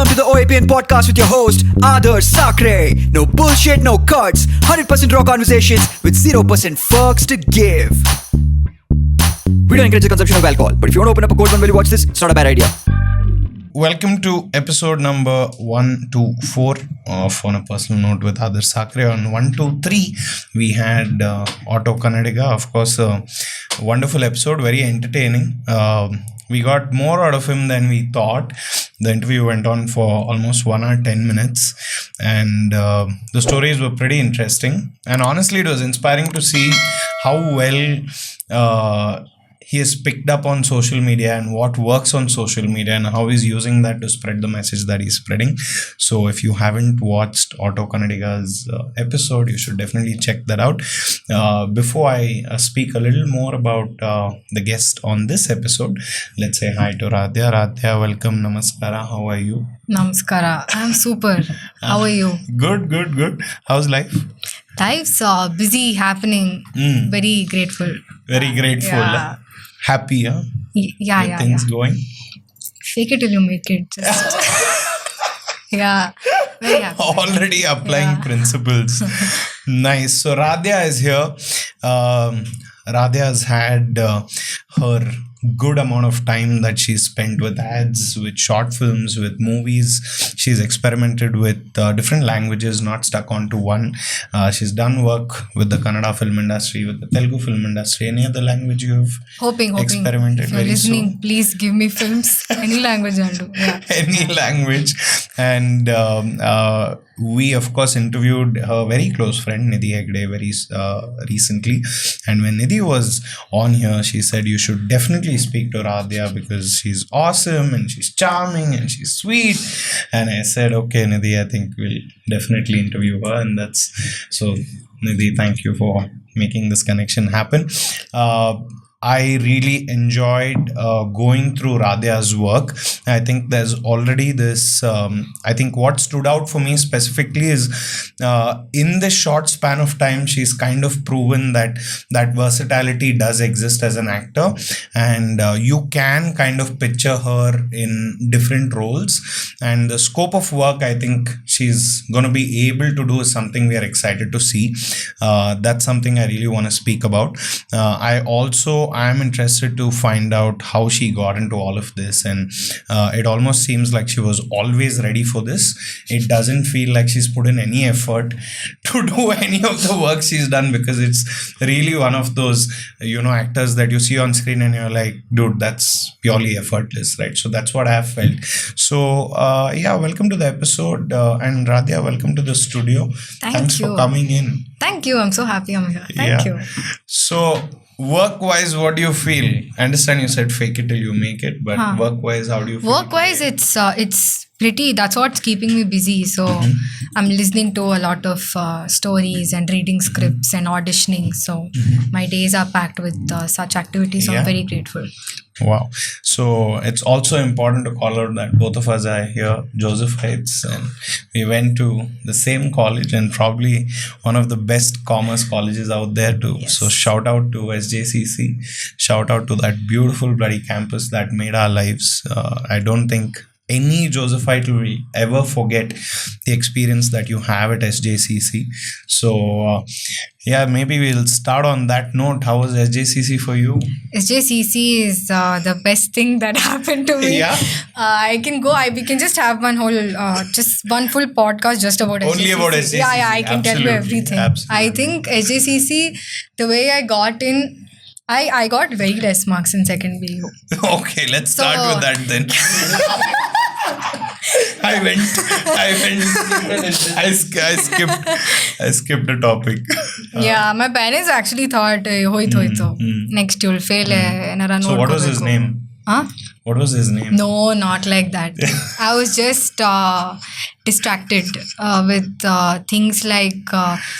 Welcome to the OAPN podcast with your host, Adarsh Sakare. No bullshit, no cuts. 100% raw conversations with 0% fucks to give. We don't encourage the consumption of alcohol, but if you want to open up a cold one while you watch this, it's not a bad idea. Welcome to episode number 124 of On a Personal Note with Adarsh Sakare. On 123, we had Otto Kannadiga. Of course, a wonderful episode, very entertaining. We got more out of him than we thought. The interview went on for almost 1 hour 10 minutes, and the stories were pretty interesting. And honestly, it was inspiring to see how well he has picked up on social media and what works on social media and how he's using that to spread the message that he's spreading. So if you haven't watched Otto Kannadiga's episode, you should definitely check that out. Before I speak a little more about the guest on this episode, let's say hi to Raadhya. Raadhya, welcome. Namaskara. How are you? Namaskara. I'm super. How are you? Good. How's life? Life's busy happening. Very grateful. Very grateful. Yeah. Happy, huh? Yeah. Things going? Fake it till you make it. Just yeah. Very happy. Already applying principles. Nice. So Raadhya is here. Raadhya has had her good amount of time that she's spent with ads, with short films, with movies. She's experimented with different languages, not stuck onto one. She's done work with the Kannada film industry, with the Telugu film industry. Any other language you've experimented? If you're listening, please give me films. Any language I'll do. Yeah. Any language. And we, of course, interviewed her very close friend, Nidhi Hegde, very recently. And when Nidhi was on here, she said, you should definitely speak to Raadhya because she's awesome and she's charming and she's sweet. And I said, okay, Nidhi, I think we'll definitely interview her. And that's so, Nidhi, thank you for making this connection happen. I really enjoyed going through Raadhya's work. I think there's already this, I think what stood out for me specifically is in this short span of time, she's kind of proven that versatility does exist as an actor, and you can kind of picture her in different roles. And the scope of work I think she's going to be able to do is something we are excited to see. That's something I really want to speak about. I am interested to find out how she got into all of this, and it almost seems like she was always ready for this. It doesn't feel like she's put in any effort to do any of the work she's done, because it's really one of those, actors that you see on screen and you're like, dude, that's purely effortless, right? So that's what I have felt. So welcome to the episode, and Raadhya, welcome to the studio. Thanks for coming in. Thank you. I'm so happy I'm here. Thank you. So work-wise, what do you feel? I understand you said fake it till you make it, but work-wise, how do you feel? Work-wise, it's pretty, that's what's keeping me busy. So I'm listening to a lot of stories and reading scripts and auditioning. So my days are packed with such activities. So I'm very grateful. Wow. So it's also important to call out that both of us are here Josephites, and we went to the same college and probably one of the best commerce colleges out there too. Yes. So shout out to SJCC. Shout out to that beautiful bloody campus that made our lives. I don't think any Josephite will ever forget the experience that you have at SJCC. So maybe we'll start on that note. How was SJCC for you? SJCC is the best thing that happened to me. Yeah. We can just have one full podcast just about SJCC. Only about SJCC. Yeah, I can tell you everything. Absolutely. I think SJCC, the way I got in, I got very less marks in second BU. Okay, let's start with that then. I skipped a topic. My parents actually thought, next you'll fail. So what was his name? Huh? What was his name? No, not like that. I was just distracted with things like,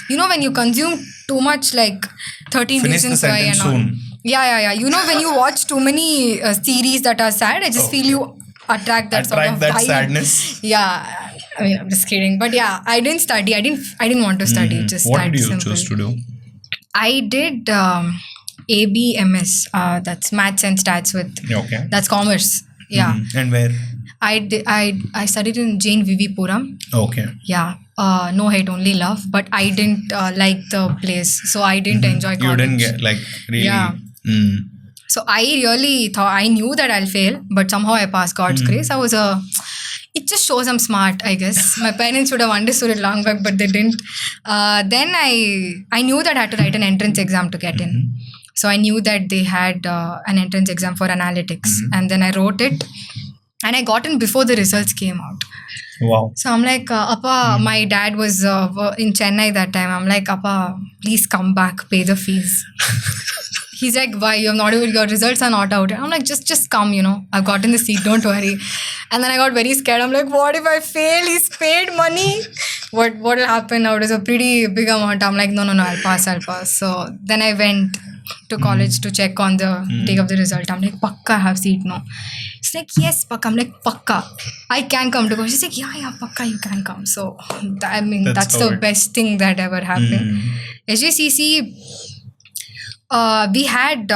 when you consume too much, like 13 Finish Reasons the Why and all. Soon. Yeah. When you watch too many series that are sad, I just feel you attract that sadness. Yeah, I'm just kidding. But I didn't study. I didn't want to study. Just what did you choose to do? I did ABMS. That's maths and stats with. Okay. That's commerce. Yeah. And where? I studied in Jain Vivipuram. Okay. Yeah. No hate, only love. But I didn't like the place, so I didn't enjoy college. You didn't get like really. Yeah. So I really thought, I knew that I'll fail, but somehow I passed God's grace. It just shows I'm smart, I guess. My parents would have understood it long back, but they didn't. Then I knew that I had to write an entrance exam to get in. So I knew that they had an entrance exam for analytics. And then I wrote it. And I got in before the results came out. Wow. So I'm like, Appa, my dad was in Chennai that time. I'm like, Appa, please come back, pay the fees. He's like, why? Your results are not out. I'm like, just come, I've gotten the seat, don't worry. And then I got very scared. I'm like, what if I fail? He's paid money. What will happen now? It was a pretty big amount. I'm like, no, I'll pass. So then I went to college to check on the day of the result. I'm like, Pakka, I have seat now. She's like, yes, Pakka. I'm like, Pakka, I can come to college. She's like, yeah, Pakka, you can come. So, that's the best thing that ever happened. SJCC, we had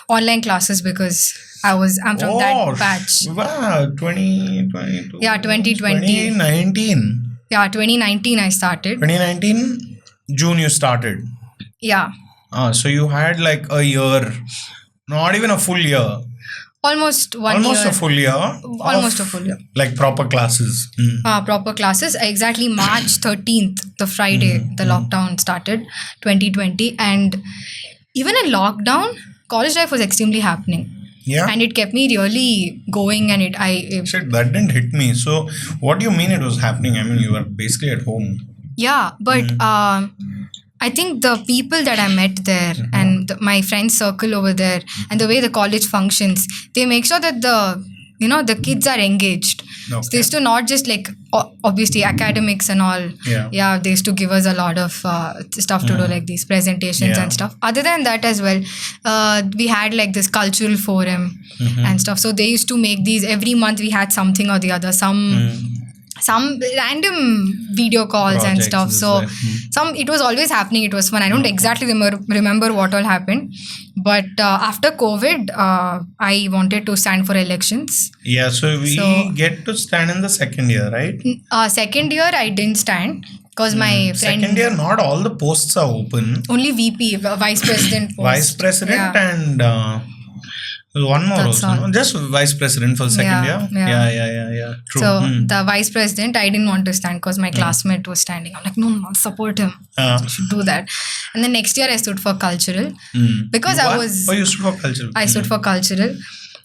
online classes because I'm from that batch. Wow, 2022. Yeah, 2020. 2019. Yeah, 2019 I started. 2019, June you started. Yeah. So you had like a year, not even a full year. Almost a full year. Almost a full year. Like proper classes. Proper classes. Exactly March 13th, the Friday, the lockdown started, 2020. And even in lockdown, college life was extremely happening. Yeah. And it kept me really going, and Shit, that didn't hit me. So what do you mean it was happening? I mean, you were basically at home. Yeah, but I think the people that I met there and my friend circle over there and the way the college functions, they make sure that the kids are engaged. Okay. So they used to not just like obviously academics and all. Yeah, they used to give us a lot of stuff to do, like these presentations and stuff. Other than that as well, we had like this cultural forum and stuff. So they used to make these every month. We had something or the other, some random video calls and stuff. So it was always happening. It was fun. I don't exactly remember what all happened. But after COVID, I wanted to stand for elections. Yeah, so we get to stand in the second year, right? Second year, I didn't stand because my friend... Second year, not all the posts are open. Only VP, Vice President post. Vice President and... one more That's also, all. no? Just Vice President for second year? Yeah. True. So the Vice President, I didn't want to stand because my classmate was standing. I'm like, no, support him. I should do that. And then next year I stood for cultural. Because you stood for cultural? I stood for cultural.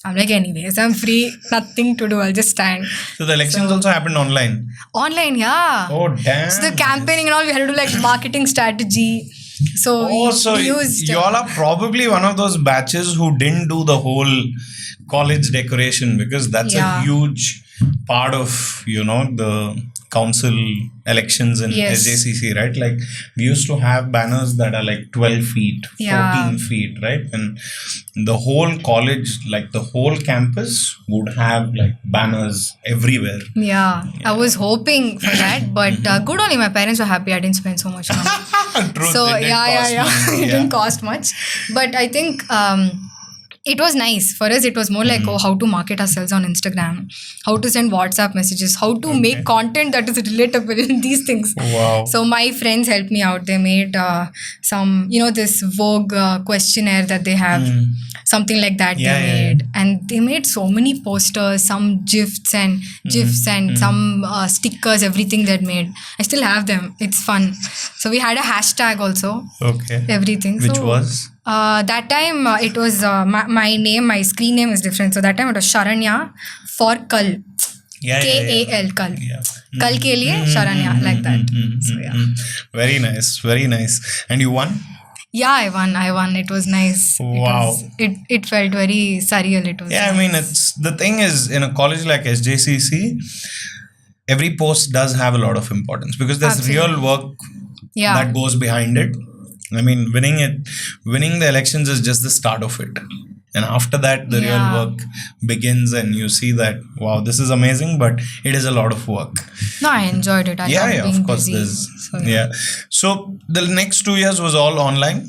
I'm like, anyways, I'm free. Nothing to do. I'll just stand. So the elections also happened online? Online, yeah. Oh, damn. So the campaigning and all, we had to do like marketing strategy. So you all are probably one of those batches who didn't do the whole college decoration, because that's a huge part of, the council elections in SJCC, right? Like we used to have banners that are like 12 feet, 14 feet, right? And the whole college, like the whole campus would have like banners everywhere. Yeah. I was hoping for that, but good only my parents were happy I didn't spend so much money. True, so it didn't cost much. But I think it was nice. For us, it was more like, how to market ourselves on Instagram, how to send WhatsApp messages, how to make content that is relatable in these things. Wow. So my friends helped me out. They made some, this Vogue questionnaire that they have, something like that they made. And they made so many posters, some GIFs and some stickers, everything they made. I still have them. It's fun. So we had a hashtag also. Okay. Everything. Which was? That time it was my name, my screen name is different. So that time it was Sharanya for Kal. Kal. Kal. Kal ke liye Sharanya, like that. So, Very nice. Very nice. And you won? Yeah, I won. It was nice. Wow. It felt very surreal. It was. Yeah, nice. I mean, it's the thing is, in a college like SJCC, every post does have a lot of importance because there's real work that goes behind it. I mean, winning the elections is just the start of it. And after that, the real work begins and you see that, wow, this is amazing, but it is a lot of work. No, I enjoyed it. I loved being of course. busy. So the next 2 years was all online?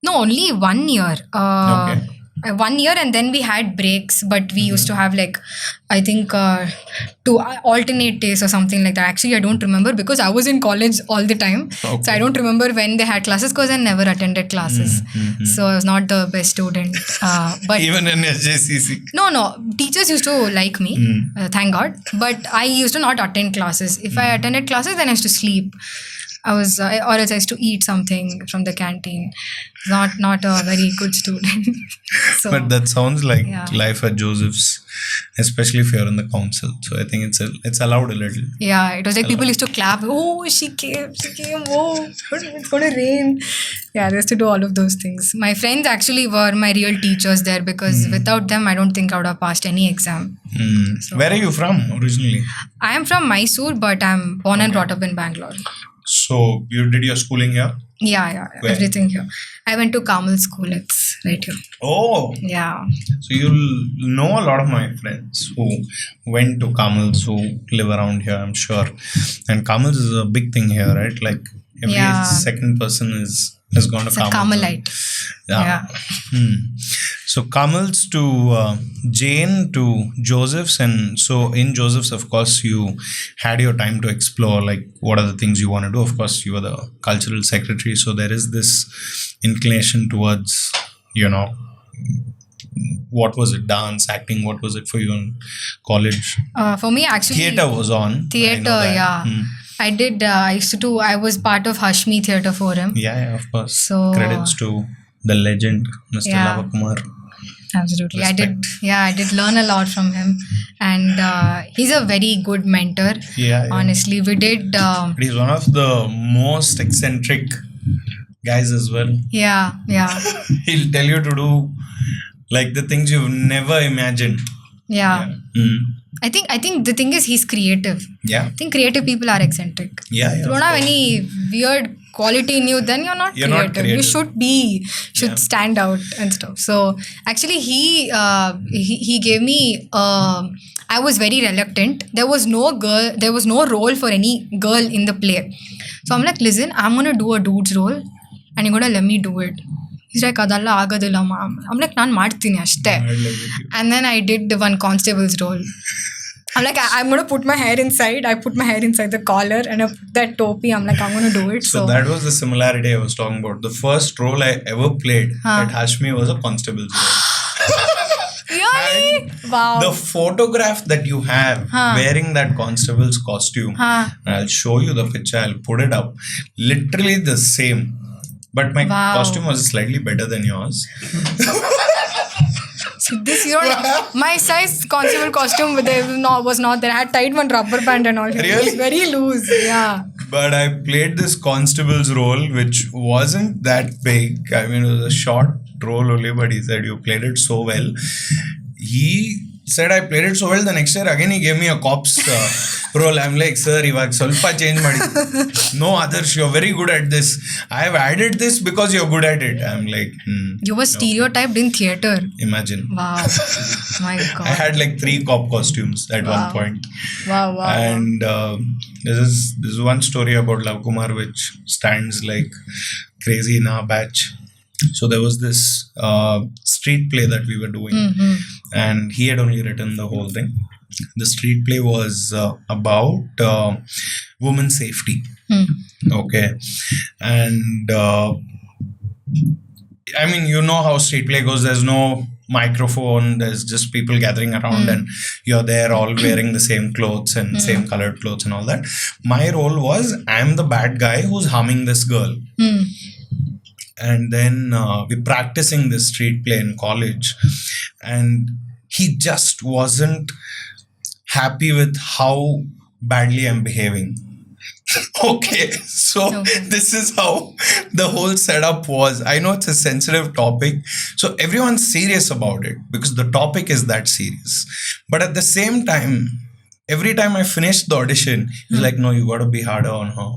No, only 1 year. Okay. 1 year, and then we had breaks, but we used to have like, I think, 2 alternate days or something like that. Actually, I don't remember because I was in college all the time. Okay. So I don't remember when they had classes because I never attended classes. So I was not the best student. But Even in SJCC. no, teachers used to like me, thank God. But I used to not attend classes. If I attended classes, then I used to sleep. I was, or else I used to eat something from the canteen. Not a very good student. So, But that sounds like Yeah. life at Joseph's, especially if you're in the council. So I think it's allowed a little. yeah, it was like people used to clap. Oh, she came. Oh, it's going to rain. Yeah, they used to do all of those things. My friends actually were my real teachers there because without them, I don't think I would have passed any exam. So- Where are you from originally? I am from Mysore, but I'm born and brought up in Bangalore. So you did your schooling here? Yeah, Where? everything here. I went to Kamal School. It's right here. Oh, Yeah. so you'll know a lot of my friends who went to Kamals, who live around here, I'm sure. And Kamals is a big thing here, right? Like every Yeah. second person has gone to It's a Kamals. Carmelite. Yeah. So Kamals to Jane to Joseph's, and so in Joseph's, of course, you had your time to explore like what are the things you want to do. Of course, you were the cultural secretary, so there is this inclination towards, what was it? Dance, acting. What was it for you in college? For me, actually, Theater was on. I know Theater, that. yeah. I did. I was part of Hashmi Theatre Forum. Yeah, of course. So- Credits to the legend, Mr. Yeah. Lavakumar. Absolutely. Respect. I did learn a lot from him. And he's a very good mentor. Yeah. Honestly, we did. But he's one of the most eccentric guys as well. Yeah. He'll tell you to do like the things you've never imagined. Yeah. Mm. I think the thing is he's creative. Yeah. I think creative people are eccentric. Yeah. If you don't of have course. any weird quality in you, then you're not You're creative. not creative. You should Yeah. stand out and stuff. So actually, he gave me. I was very reluctant. There was no role for any girl in the play. So I'm like, listen, I'm gonna do a dude's role, and you're gonna let me do it. He's like, adalla agadilla ma'am. I'm like, ನಾನು ಮಾಡ್ತೀನಿ ಅಷ್ಟೇ. I'd like it. And then I did the one constable's role. I'm like, I'm going to put my hair inside. I put my hair inside the collar and I put that topi. I'm like, I'm going to do it. So that was the similarity I was talking about. The first role I ever played at Hashmi was a constable's role. Really? Wow. The photograph that you have wearing that constable's costume, I'll show you the picture. I'll put it up. Literally the same. But my Wow. costume was slightly better than yours. So this my size constable costume was not there. I had tied one rubber band and all. It Really? was very loose. Yeah. But I played this constable's role, which wasn't that big. I mean, it was a short role only, but he said, you played it so well. He said I played it so well. The next year, again, he gave me a cop's role. I'm like, sir, ಇವಾಗ ಸ್ವಲ್ಪ change ಮಾಡಿ. No, Adarsh, you're very good at this. I have added this because you're good at it. I'm like, You were stereotyped in theatre. imagine. Wow. My God. I had like 3 cop costumes at one point. Wow. And this is one story about Love Kumar which stands like crazy in our batch. So there was this street play that we were doing, and he had only written the whole thing. The street play was about women's safety. Okay, and I mean, you know how street play goes. There's no microphone, there's just people gathering around and you're there all wearing the same clothes and same colored clothes and all that. My role was I'm the bad guy who's harming this girl. And then we're practicing this street play in college, and he just wasn't happy with how badly I'm behaving. Okay, so this is how the whole setup was. I know it's a sensitive topic, so everyone's serious about it because the topic is that serious. But at the same time, every time I finished the audition, he's like, no, you got to be harder on her.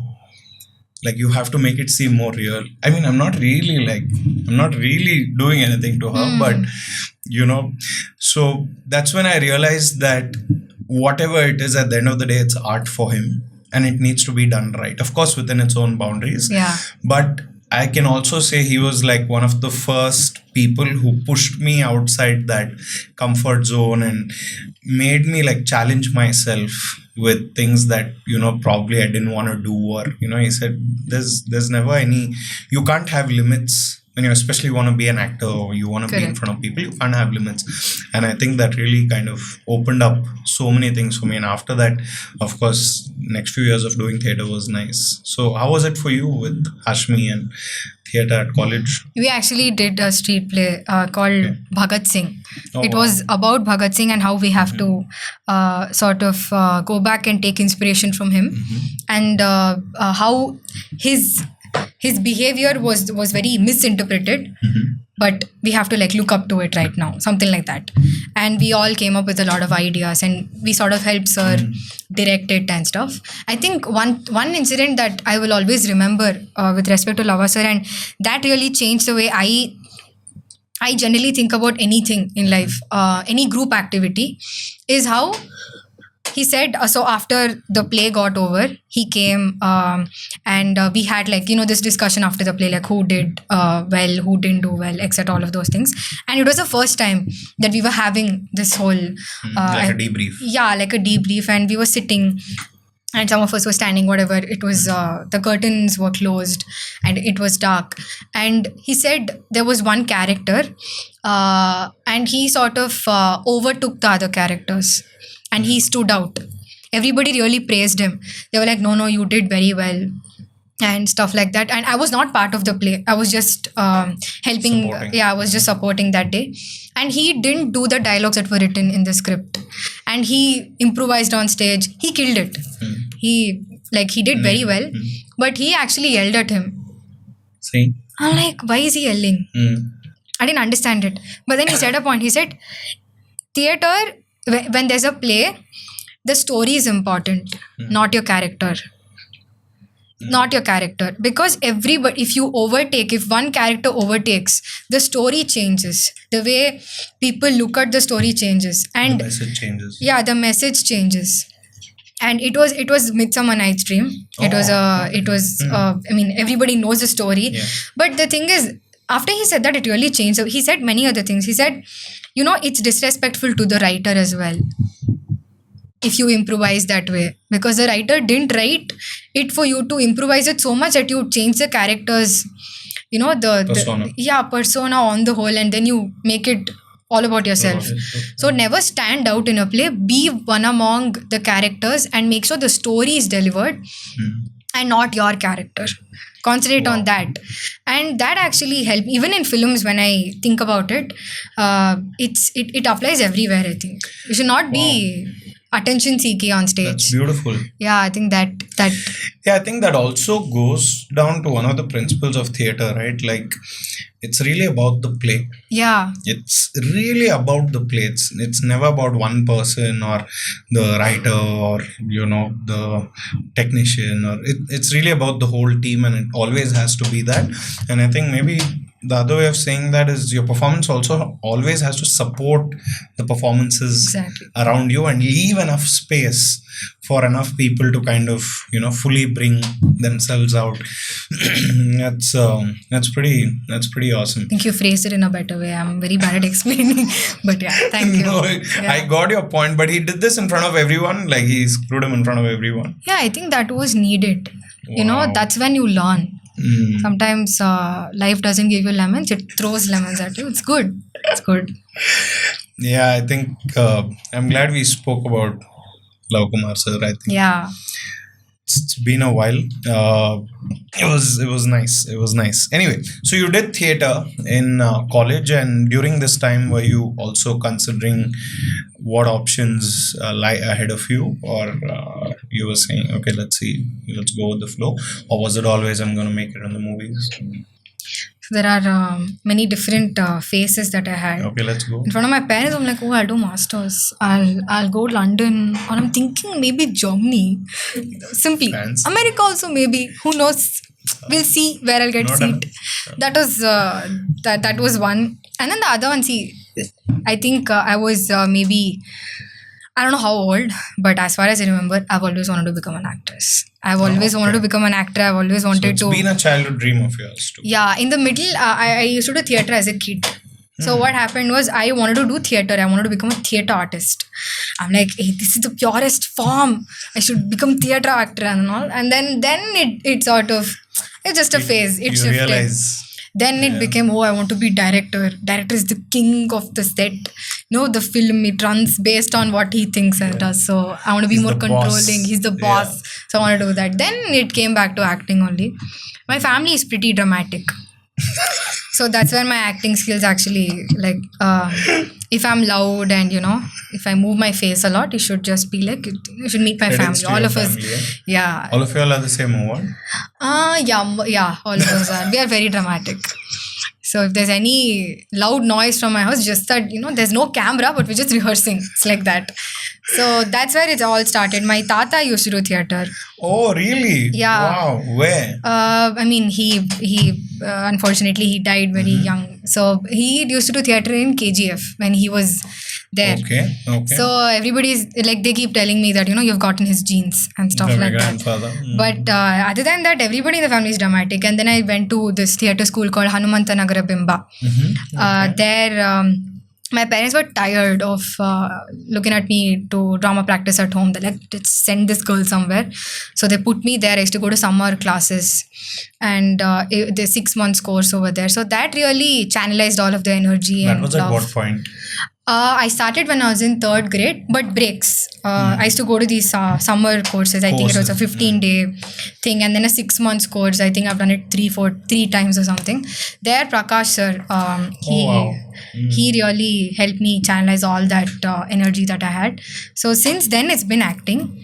Like, you have to make it seem more real. I mean, I'm not really doing anything to her, but so that's when I realized that whatever it is, at the end of the day, it's art for him and it needs to be done right. Of course, within its own boundaries. Yeah. But I can also say he was like one of the first people who pushed me outside that comfort zone and made me like challenge myself with things that probably I didn't want to do. Or he said there's never any, you can't have limits when you especially want to be an actor or you want to be in Correct. front of people. You can't have limits. And I think that really kind of opened up so many things for me. And after that, of course, next few years of doing theater was nice. So how was it for you with Hashmi and theater at college? We actually did a street play called Bhagat Singh. Oh, It wow. was about Bhagat Singh and how we have to sort of go back and take inspiration from him, and how his behavior was very misinterpreted. But we have to like look up to it right now, something like that. And we all came up with a lot of ideas, and we sort of helped sir direct it and stuff. I think one incident that I will always remember with respect to Lava sir, and that really changed the way I generally think about anything in life, any group activity, is how he said, so after the play got over, he came and we had like, this discussion after the play, like who did well, who didn't do well, etc. All of those things. And it was the first time that we were having this whole... Like a debrief. Yeah, like a debrief. And we were sitting and some of us were standing, whatever. It was, the curtains were closed and it was dark. And he said there was one character and he sort of overtook the other characters. And he stood out. Everybody really praised him. They were like, no, you did very well. And stuff like that. And I was not part of the play. I was just helping. Supporting. Yeah, I was just supporting that day. And he didn't do the dialogues that were written in the script. And he improvised on stage. He killed it. He did very well. But he actually yelled at him. See? I'm like, why is he yelling? I didn't understand it. But then he said a point. He said, theater... when there's a play, the story is important, not your character. Not your character. Because if one character overtakes, the story changes. The way people look at the story changes. And The message changes. yeah, the message changes. And it was Midsummer Night's Dream. Everybody knows the story. Yeah. But the thing is, after he said that, it really changed. So he said many other things. He said, it's disrespectful to the writer as well if you improvise that way, because the writer didn't write it for you to improvise it so much that you change the characters, Persona. persona on the whole, and then you make it all about yourself. So never stand out in a play. Be one among the characters and make sure the story is delivered and not your character. Concentrate on that. And that actually helped. Even in films, when I think about it, it applies everywhere, I think. You should not be attention seeking on stage. That's beautiful. Yeah, I think that Yeah, I think that also goes down to one of the principles of theater, right? Like, it's really about the play. yeah. It's really about the play. It's never about one person or the writer or the technician, or it's really about the whole team, and it always has to be that. And I think maybe the other way of saying that is your performance also always has to support the performances Exactly. around you and leave enough space for enough people to kind of fully bring themselves out. That's pretty awesome. I think you phrased it in a better way. I'm very bad at explaining. But yeah, thank you. No, Yeah. I got your point, but he did this in front of everyone. Like, he screwed him in front of everyone. Yeah, I think that was needed. Wow. That's when you learn. Sometimes life doesn't give you lemons, it throws lemons at you. It's good. Yeah, I think I'm glad we spoke about Lava Kumar sir. I think Yeah. it's been a while. It was nice. Anyway, so you did theater in college, and during this time, were you also considering what options lie ahead of you, or you were saying, okay, let's go with the flow, or was it always, I'm going to make it in the movies? So there are many different phases that I had. Okay, let's go. In front of my parents, I'm like, I'll do masters. I'll go to London, or I'm thinking maybe Germany. Simply. Fancy. America also maybe. Who knows? We'll see where I'll get No seat. That was that was one. And then the other one, see, I think I was I don't know how old, but as far as I remember, I've always wanted to become an actress. I've always wanted to become an actor. I've always So wanted it's to. been a childhood dream of yours too. Yeah, in the middle, I used to do theater as a kid. So what happened was I wanted to do theater. I wanted to become a theater artist. I'm like, hey, this is the purest form. I should become theater actor and all. And then it sort of, it's just a phase. It You shifted. realize. Then it became, I want to be director. Director is the king of the set. The film, it runs based on what he thinks and does. So I want to be He's more the boss. controlling. He's the boss. Yeah. So I want to do that. Then it came back to acting only. My family is pretty dramatic. So that's where my acting skills actually, like, if I'm loud and, if I move my face a lot, it should just be like, you should meet my Credits family. to All your of us. family, eh? Yeah. All of you all are the same award? Yeah, all of us are. We are very dramatic. So if there's any loud noise from my house, just that, there's no camera, but we're just rehearsing. It's like that. So that's where it all started. My tata used to do theater. Oh, really? Yeah. Wow. Where? I mean, he unfortunately, he died very young. So he used to do theater in KGF when he was there. Okay. So everybody's like, they keep telling me that, you've gotten his genes and stuff From like your that. grandfather. But other than that, everybody in the family is dramatic. And then I went to this theatre school called Hanumanta Nagara Bimba. There, my parents were tired of looking at me to drama practice at home. They're like, let's send this girl somewhere. So they put me there. I used to go to summer classes and the 6 months course over there. So that really channelized all of the energy. That and was at love. what point? I started when I was in 3rd grade, but breaks. I used to go to these summer courses. I think it was a 15-day thing, and then a 6 months course. I think I've done it three times or something. There, Prakash sir, he really helped me channelize all that energy that I had. So since then, it's been acting.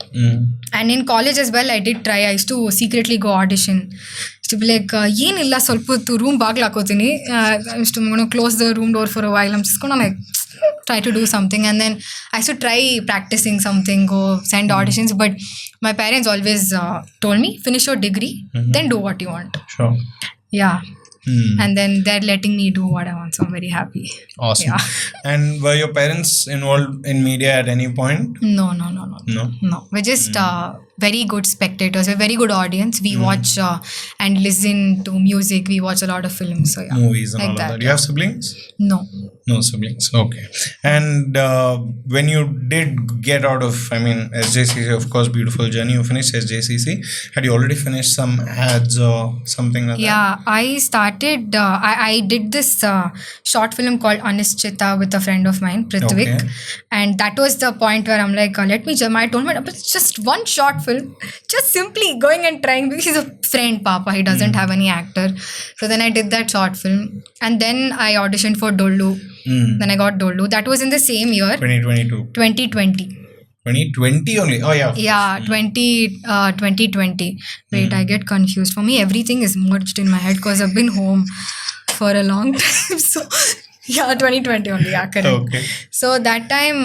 And in college as well, I did try. I used to secretly go audition. To be like, ಏನಿಲ್ಲ ಸ್ವಲ್ಪ ಹೊತ್ತು room ಬಾಗ್ಲು ಹಾಕೋತೀನಿ I'm going to close the room door for a while. I'm just going to like try to do something, and then I used to try practicing something, go send auditions, but my parents always told me, finish your degree, then do what you want. Sure. Yeah. And then they're letting me do what I want, so I'm very happy. Awesome. Yeah. And were your parents involved in media at any point? No. No? We're just very good spectators. We're very good audience. We watch and listen to music. We watch a lot of films. So yeah, Movies and like all of that. that. You have siblings? No. No siblings. Okay. And when you did get out of, SJCC, of course, beautiful journey. You finished SJCC. Had you already finished some ads or something like that? Yeah, I started, I did this short film called Anischita with a friend of mine, Prithvik. Okay. And that was the point where I'm like, I told him, but it's just one short film. Just simply going and trying, because he's a friend, Papa. He doesn't have any actor. So then I did that short film. And then I auditioned for Dollu. Then I got Dollu. That was in the same year. 2022. 2020. 2020 only? Oh, yeah. Yeah, 2020. Wait, I get confused. For me, everything is merged in my head because I've been home for a long time. So, yeah, 2020 only. Yeah, correct. Okay. So that time,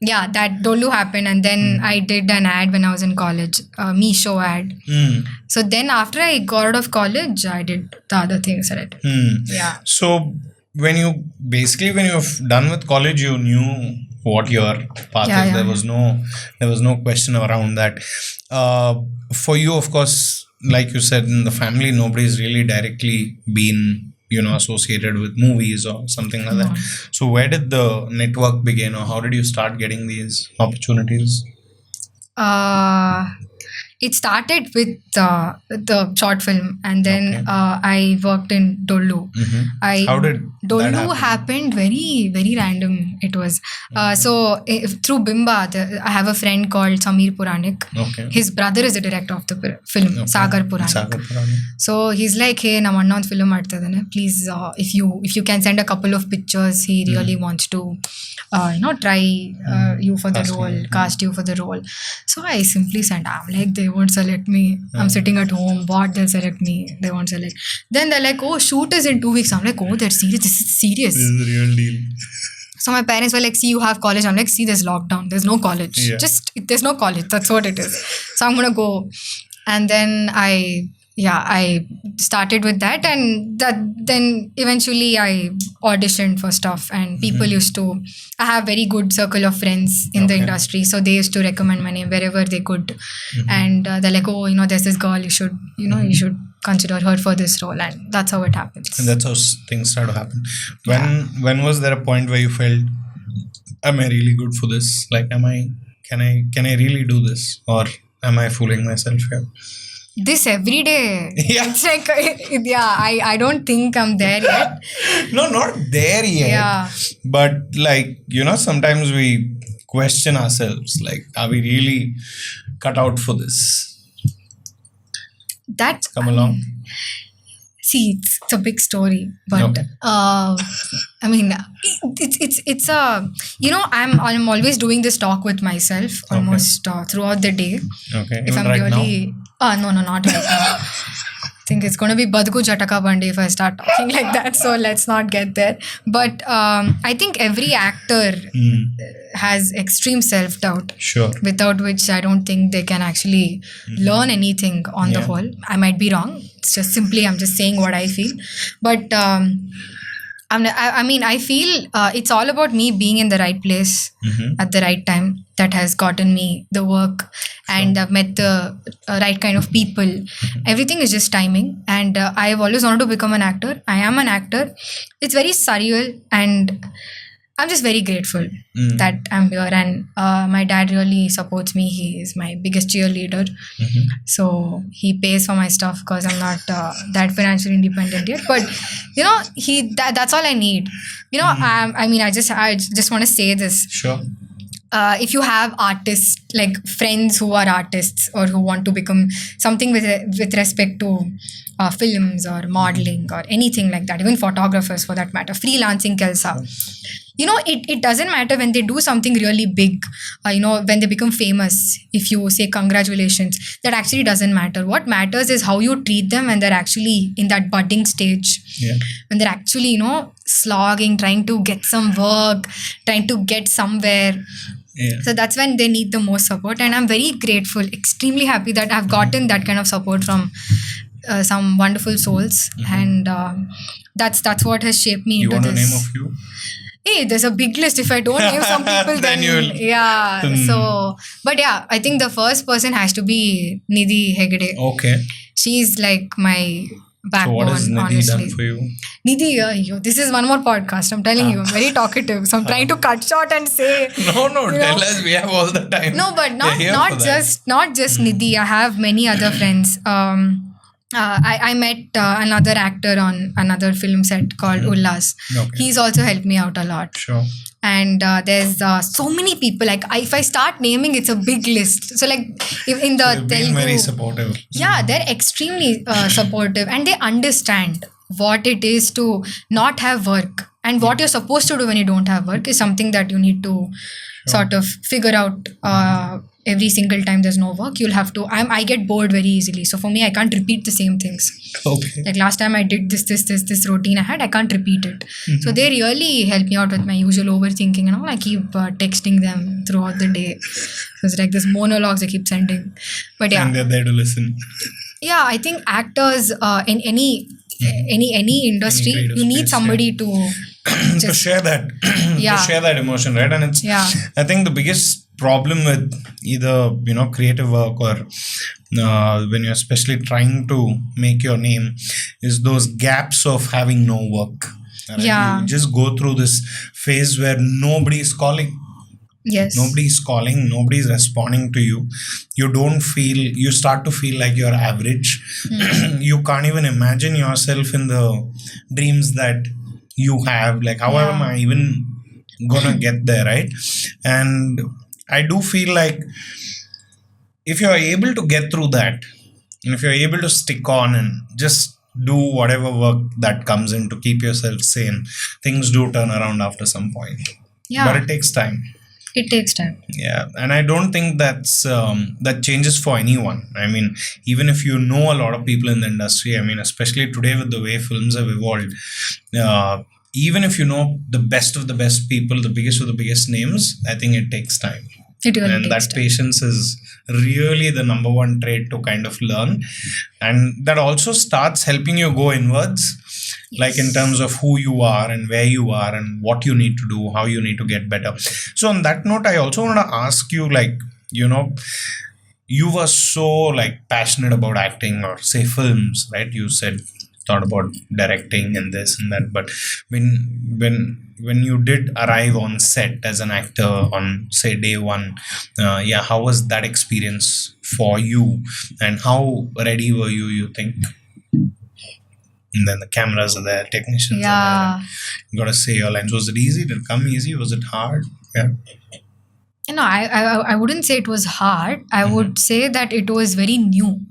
that Dollu happened, and then I did an ad when I was in college, Me Show ad. So then after I got out of college, I did the other things that I did. Yeah. So when you've done with college, you knew what your path is. Yeah. There was no question around that. For you, of course, like you said, in the family, nobody's really directly been associated with movies or something like that. So where did the network begin, or how did you start getting these opportunities? It started with the short film, and then I worked in Dollu. How did Dollu that happen? happened very, very random. It was so through Bimba, I have a friend called Sameer Puranik. Okay. His brother is the director of the film, Sagar Puranik. So he's like, hey, na manna ಒಂದು film ಮಾಡ್ತಿದ್ದಾನೆ, please if you can send a couple of pictures, he really wants to try you for the role, cast you for the role. So I simply sent. I'm like, they won't select me. I'm sitting at home. What, they'll select me? They won't select. Then they're like, oh, shoot is in 2 weeks. I'm like, oh, that's serious. This is serious. This is the real deal. So my parents were like, see, you have college. I'm like, see, there's lockdown. There's no college. Yeah. There's no college. That's what it is. So I'm going to go. And then I I started with that, and then eventually I auditioned for stuff, and people used to. I have very good circle of friends in the industry, so they used to recommend my name wherever they could, and they're like, oh, there's this girl, you should consider her for this role, and that's how it happens. And that's how things start to happen. When was there a point where you felt, am I really good for this? Like, can I really do this, or am I fooling myself here? This every day. Yeah. It's like, I don't think I'm there yet. No, not there yet. Yeah. But sometimes we question ourselves, like, are we really cut out for this? That's Come along. See, it's a big story, but Okay. I mean, it's a I'm always doing this talk with myself almost throughout the day. Okay. If Even I'm right really no, not right now. I think it's going to be Badgu Jataka Bandi if I start talking like that. So let's not get there. But I think every actor has extreme self-doubt. Sure. Without which I don't think they can actually learn anything on the whole. I might be wrong. It's just simply I'm just saying what I feel. But I feel it's all about me being in the right place at the right time. That has gotten me the work, and I've met the right kind of people. Everything is just timing, and I've always wanted to become an actor. I am an actor. It's very surreal, and I'm just very grateful that I'm here, and my dad really supports me. He is my biggest cheerleader. So he pays for my stuff because I'm not that financially independent yet. But that's all I need. I just want to say this. Sure. If you have artists, like friends who are artists or who want to become something with respect to films or modeling or anything like that, even photographers for that matter, freelancing kelsa. It doesn't matter when they do something really big, when they become famous. If you say congratulations, that actually doesn't matter. What matters is how you treat them when they're actually in that budding stage. Yeah. When they're actually, slogging, trying to get some work, trying to get somewhere. Yeah. So that's when they need the most support. And I'm very grateful, extremely happy that I've gotten that kind of support from some wonderful souls. And that's what has shaped me into You want this. a name of you? Hey, there's a big list. If I don't name some people, Then you'll- yeah. So, but yeah, I think the first person has to be Nidhi Hegde. Okay. She's like my So backbone, what has Nidhi honestly. done for you? Nidhi, this is one more podcast. I'm telling you, I'm very talkative. So I'm trying to cut short and say. No, tell us. We have all the time. No, but We're here for that. not just Nidhi. I have many other friends. I met another actor on another film set called Ullas. Okay. He's also helped me out a lot. Sure. And there's so many people. Like if I start naming, it's a big list. So like in the You've been Telugu, very supportive. yeah, they're extremely supportive, and they understand what it is to not have work, and what you're supposed to do when you don't have work is something that you need to sort of figure out every single time there's no work. You'll have to. I get bored very easily, so for me, I can't repeat the same things. Okay. Like last time I did this routine I had, I can't repeat it. So they really help me out with my usual overthinking and all. I keep texting them throughout the day. So it's like this monologues I keep sending. But yeah. And they're there to listen. Yeah, I think actors in any industry, Any kind of you need space, somebody to To just share that. Yeah. To share that emotion, right? And it's, Yeah. I think the biggest problem with either, creative work or when you're especially trying to make your name is those gaps of having no work. Right? Yeah. You just go through this phase where nobody is calling. yes. Nobody's calling, nobody's responding to you. You start to feel like you're average. You can't even imagine yourself in the dreams that you have. Like, how am I even gonna get there, right? And I do feel like if you're able to get through that, and if you're able to stick on and just do whatever work that comes in to keep yourself sane, things do turn around after some point. Yeah. But it takes time. It takes time. Yeah, and I don't think that's that changes for anyone. I mean, even if you know a lot of people in the industry, I mean, especially today with the way films have evolved, even if you know the best of the best people, the biggest of the biggest names, I think it takes time. It really and takes that time. patience is really the number one trait to kind of learn, and that also starts helping you go inwards, like in terms of who you are and where you are and what you need to do, how you need to get better. So on that note, I also want to ask you, like, you were so like passionate about acting or say films, right? You said thought about directing and this and that, but when you did arrive on set as an actor on say day one, how was that experience for you, and how ready were you think? And then the cameras are there, technicians are there, Yeah. and you gotta say your lines. Was it easy? Did it come easy? Was it hard? Yeah. I wouldn't say it was hard. I would say that it was very new.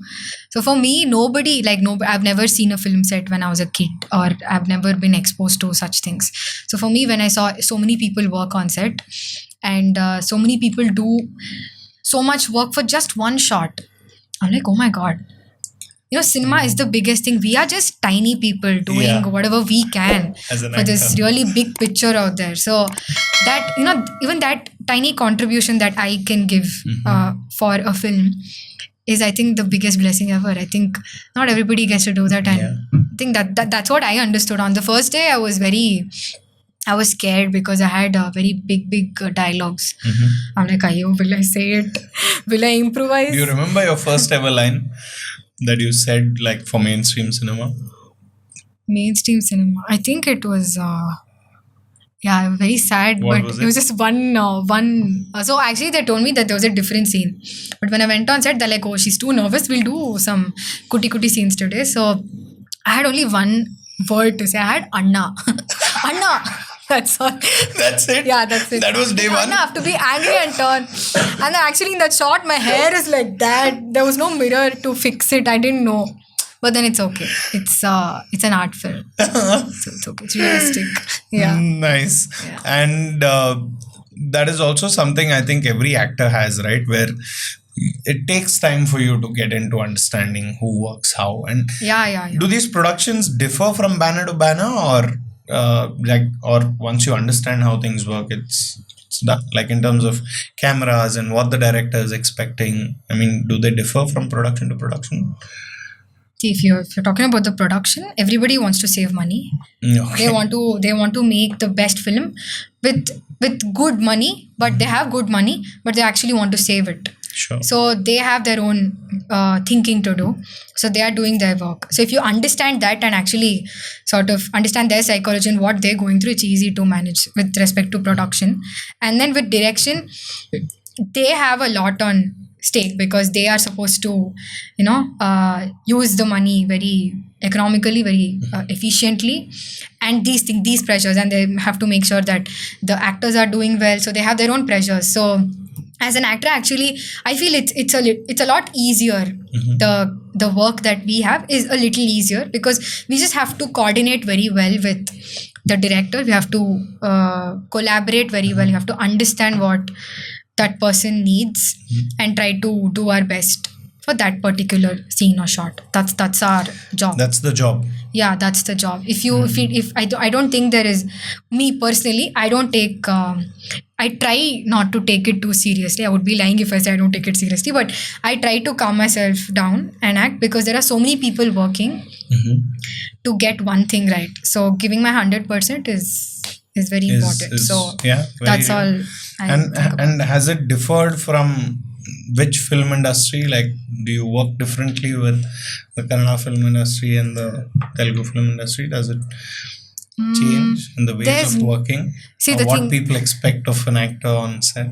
So for me, nobody like no, I've never seen a film set when I was a kid, or I've never been exposed to such things. So for me, when I saw so many people work on set, and so many people do so much work for just one shot, I'm like, oh my god. Cinema is the biggest thing. We are just tiny people doing Yeah. whatever we can As an for this actor. really big picture out there. So that, even that tiny contribution that I can give for a film is, I think, the biggest blessing ever. I think not everybody gets to do that. And Yeah. I think that's what I understood. On the first day, I was scared because I had very big dialogues. I'm like, Ayo, will I say it? Will I improvise? Do you remember your first ever line that you said, like, for mainstream cinema? Mainstream cinema. I think it was, very sad. What but was it was just one. So actually, they told me that there was a different scene. But when I went on set, they're like, "Oh, she's too nervous. We'll do some kuti scenes today." So I had only one word to say. I had Anna, Anna. That's all. That's it? Yeah, that's it. That was day one? Anna, I have to be angry and turn. And then actually in that shot, my hair is like that. There was no mirror to fix it. I didn't know. But then it's okay. It's an art film. So it's okay. It's realistic. Yeah. Nice. Yeah. And that is also something I think every actor has, right? Where it takes time for you to get into understanding who works how. And Yeah. do these productions differ from banner to banner, or or once you understand how things work, it's done? Like in terms of cameras and what the director is expecting, I mean, do they differ from production to production? See, if you're talking about the production, everybody wants to save money. Okay. They want to make the best film with good money, but they have good money, but they actually want to save it. Sure. So they have their own thinking to do. So they are doing their work. So if you understand that and actually sort of understand their psychology and what they're going through, it's easy to manage with respect to production. And then with direction, they have a lot on stake because they are supposed to, use the money very economically, very efficiently, and these pressures, and they have to make sure that the actors are doing well. So they have their own pressures. So as an actor, actually, I feel it's a lot easier. The work that we have is a little easier because we just have to coordinate very well with the director. We have to collaborate very well. We have to understand what that person needs and try to do our best for that particular scene or shot. That's our job. That's the job. Yeah, that's the job. If I don't think there is, me personally, I don't take I try not to take it too seriously. I would be lying if I say I don't take it seriously, but I try to calm myself down and act because there are so many people working to get one thing right. So giving my 100% is very important. So that's real. all. And has it differed from which film industry? Like, do you work differently with the Kannada film industry and the Telugu film industry? Does it change in the ways of working? See, or the what thing, people expect of an actor on set?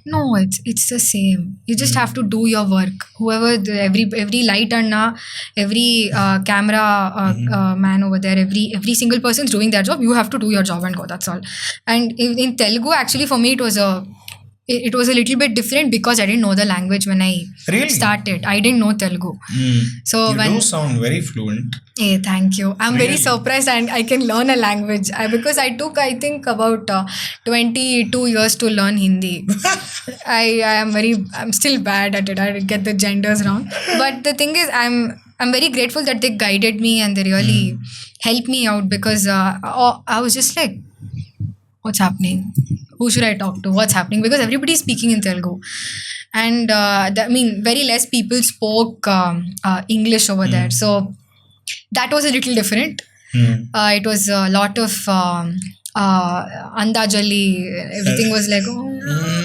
no, it's the same. You just have to do your work. Whoever every light anna, every camera man over there, every single person's doing their job. You have to do your job and go. That's all. And in Telugu, actually, for me, it was a little bit different because I didn't know the language when I started. I didn't know Telugu. So you do sound very fluent. Hey, thank you. I'm very surprised and I can learn a language because I took, I think, about 22 years to learn Hindi. I'm still bad at it. I get the genders wrong. But the thing is, I'm very grateful that they guided me and they really helped me out because I was just like, what's happening? who should I talk to? What's happening? Because everybody is speaking in Telugu. And very less people spoke English over there. So that was a little different. It was a lot of Andajali. Everything was like, oh,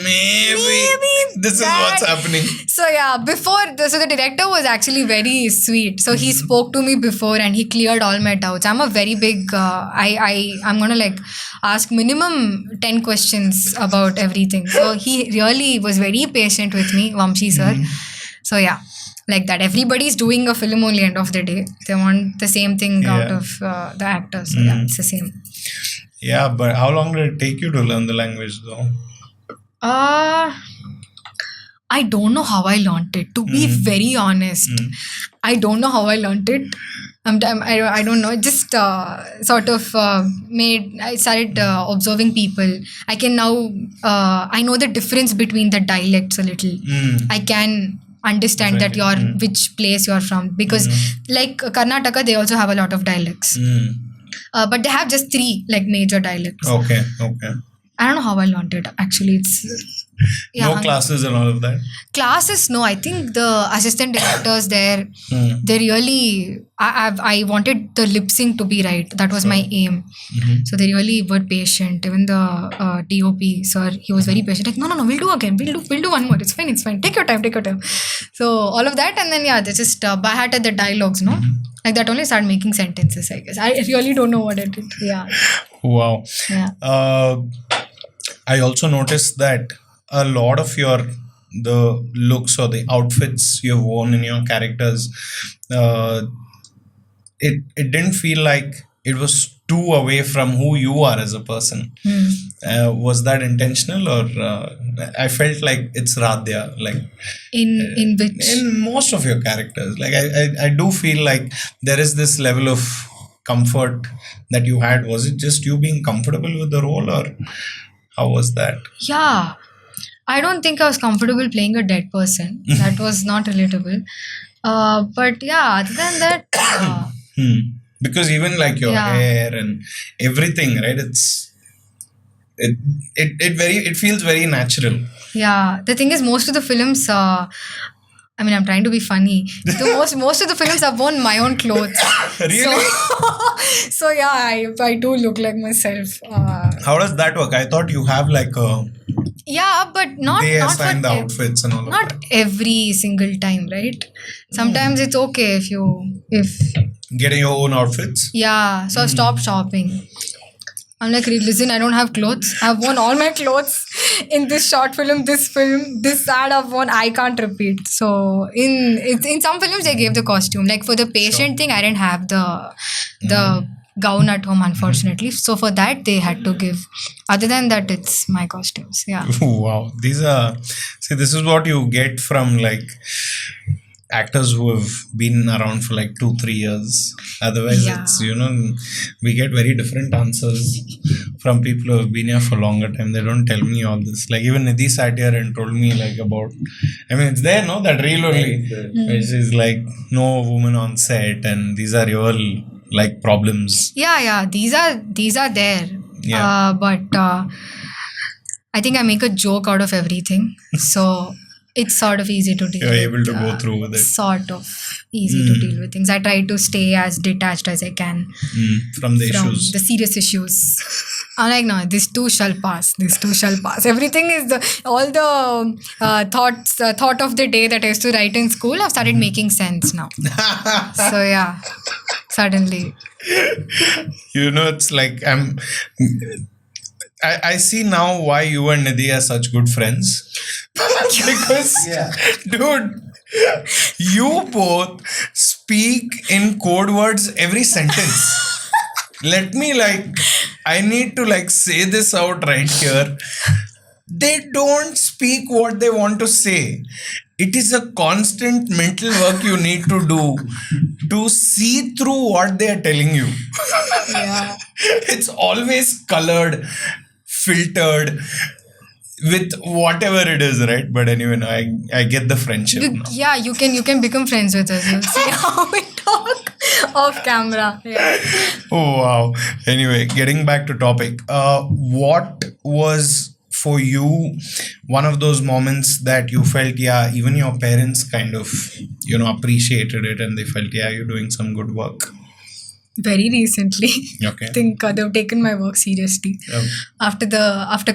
Maybe this is what's happening. So yeah, so the director was actually very sweet. So he spoke to me before and he cleared all my doubts. I'm a very big, I'm gonna like ask minimum 10 questions about everything. So he really was very patient with me, Vamshi sir. So yeah, like that. Everybody's doing a film only end of the day. They want the same thing out of the actors. So yeah, it's the same. Yeah, but how long did it take you to learn the language though? I don't know how I learnt it. To be very honest, I don't know how I learnt it. I don't know. Just sort of I started observing people. I can now, I know the difference between the dialects a little. I can understand that which place you're from. Because like Karnataka, they also have a lot of dialects. But they have just 3 like major dialects. Okay. I don't know how I learned it. Actually, it's no classes and all of that. Classes, no. I think the assistant directors there, they really. I wanted the lip sync to be right. That was my aim. So they really were patient. Even the DOP sir, he was very patient. Like, no, we'll do again. We'll do one more. It's fine. Take your time. So all of that, and then they just by heart at the dialogues, no. Like that only started making sentences, I guess. I really don't know what it did. Yeah. Wow. Yeah. I also noticed that a lot of the looks or the outfits you've worn in your characters, it didn't feel like it was too away from who you are as a person. Was that intentional, or I felt like it's Raadhya, like in which in most of your characters, like I do feel like there is this level of comfort that you had. Was it just you being comfortable with the role, or how was that? Yeah, I don't think I was comfortable playing a dead person. That was not relatable. But yeah, other than that, because even like your hair and everything, right? It feels very natural. Yeah, the thing is, most of the films. I'm trying to be funny. Most of the films I've worn my own clothes. Really? So yeah, I do look like myself. How does that work? I thought you have like a. Yeah, but They assign the outfits and all of not that. every single time, right? Sometimes it's okay if Getting your own outfits? yeah. So I stopped shopping. I'm like, listen, I don't have clothes. I've worn all my clothes in this short film, this ad I've worn. I can't repeat. So in some films they gave the costume. Like for the patient thing, I didn't have the gown at home, unfortunately. So for that they had to give. Other than that, it's my costumes. Yeah. Wow. This is what you get from like actors who have been around for like 2-3 years. Otherwise, it's, we get very different answers from people who have been here for longer time. They don't tell me all this. Like even Nidhi sat here and told me like about, it's there, no? That reel only, which is like no woman on set, and these are real like problems. Yeah. These are there. Yeah. But I think I make a joke out of everything. So it's sort of easy to deal with. You're able to go through with it. Sort of easy to deal with things. I try to stay as detached as I can from the issues. The serious issues. I'm like, no, this too shall pass. Everything is all the thought of the day that I used to write in school, I've started making sense now. So yeah, suddenly. It's like I see now why you and Nidhi are such good friends. Because, dude, you both speak in code words every sentence. I need to say this out right here. They don't speak what they want to say. It is a constant mental work you need to do to see through what they are telling you. Yeah. It's always colored, filtered, with whatever it is, right? But anyway, I get the friendship now. Yeah, you can become friends with us. You'll see how we talk off camera. Yeah. Oh wow. Anyway, getting back to topic. What was for you one of those moments that you felt, yeah, even your parents kind of, appreciated it and they felt, yeah, you're doing some good work? Very recently. Okay. I think they've taken my work seriously. Oh. After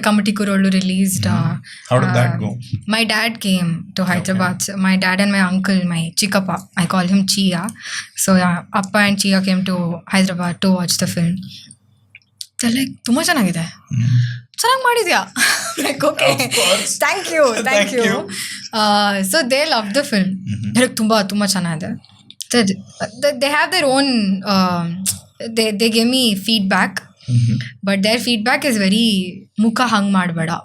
Kamsi Kuru released. How did that go? My dad came to Hyderabad. So my dad and my uncle, my Chikappa, I call him Chia. So yeah, Appa and Chia came to Hyderabad to watch the film. They're like, "Tumma chanagide." Chanag madidya. Like, okay. Of course. Thank you. So they loved the film. They're like, tumma chanagide. They have their own. They gave me feedback, but their feedback is very mukha hang madbada.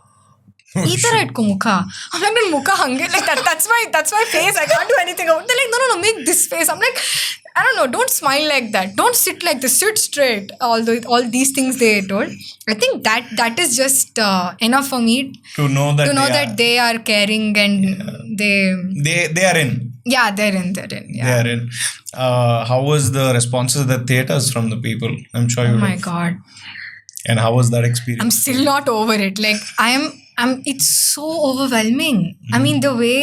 ಈ ತರ ಇಟ್ಕೊ ಮುಖ. I'm like, ನನ್ನ ಮುಖ ಹಂಗೆ, like that's my face. I can't do anything about it. They're like, no, make this face. I'm like, I don't know, don't smile like that. Don't sit like this. Sit straight. All these things they told. I think that is just enough for me to know that they are caring and they are in. Yeah, they're in. Yeah. They are in. How was the responses of the theaters from the people? I'm sure you. Oh my God. And how was that experience? I'm still not over it. Like I'm. It's so overwhelming. I mean, the way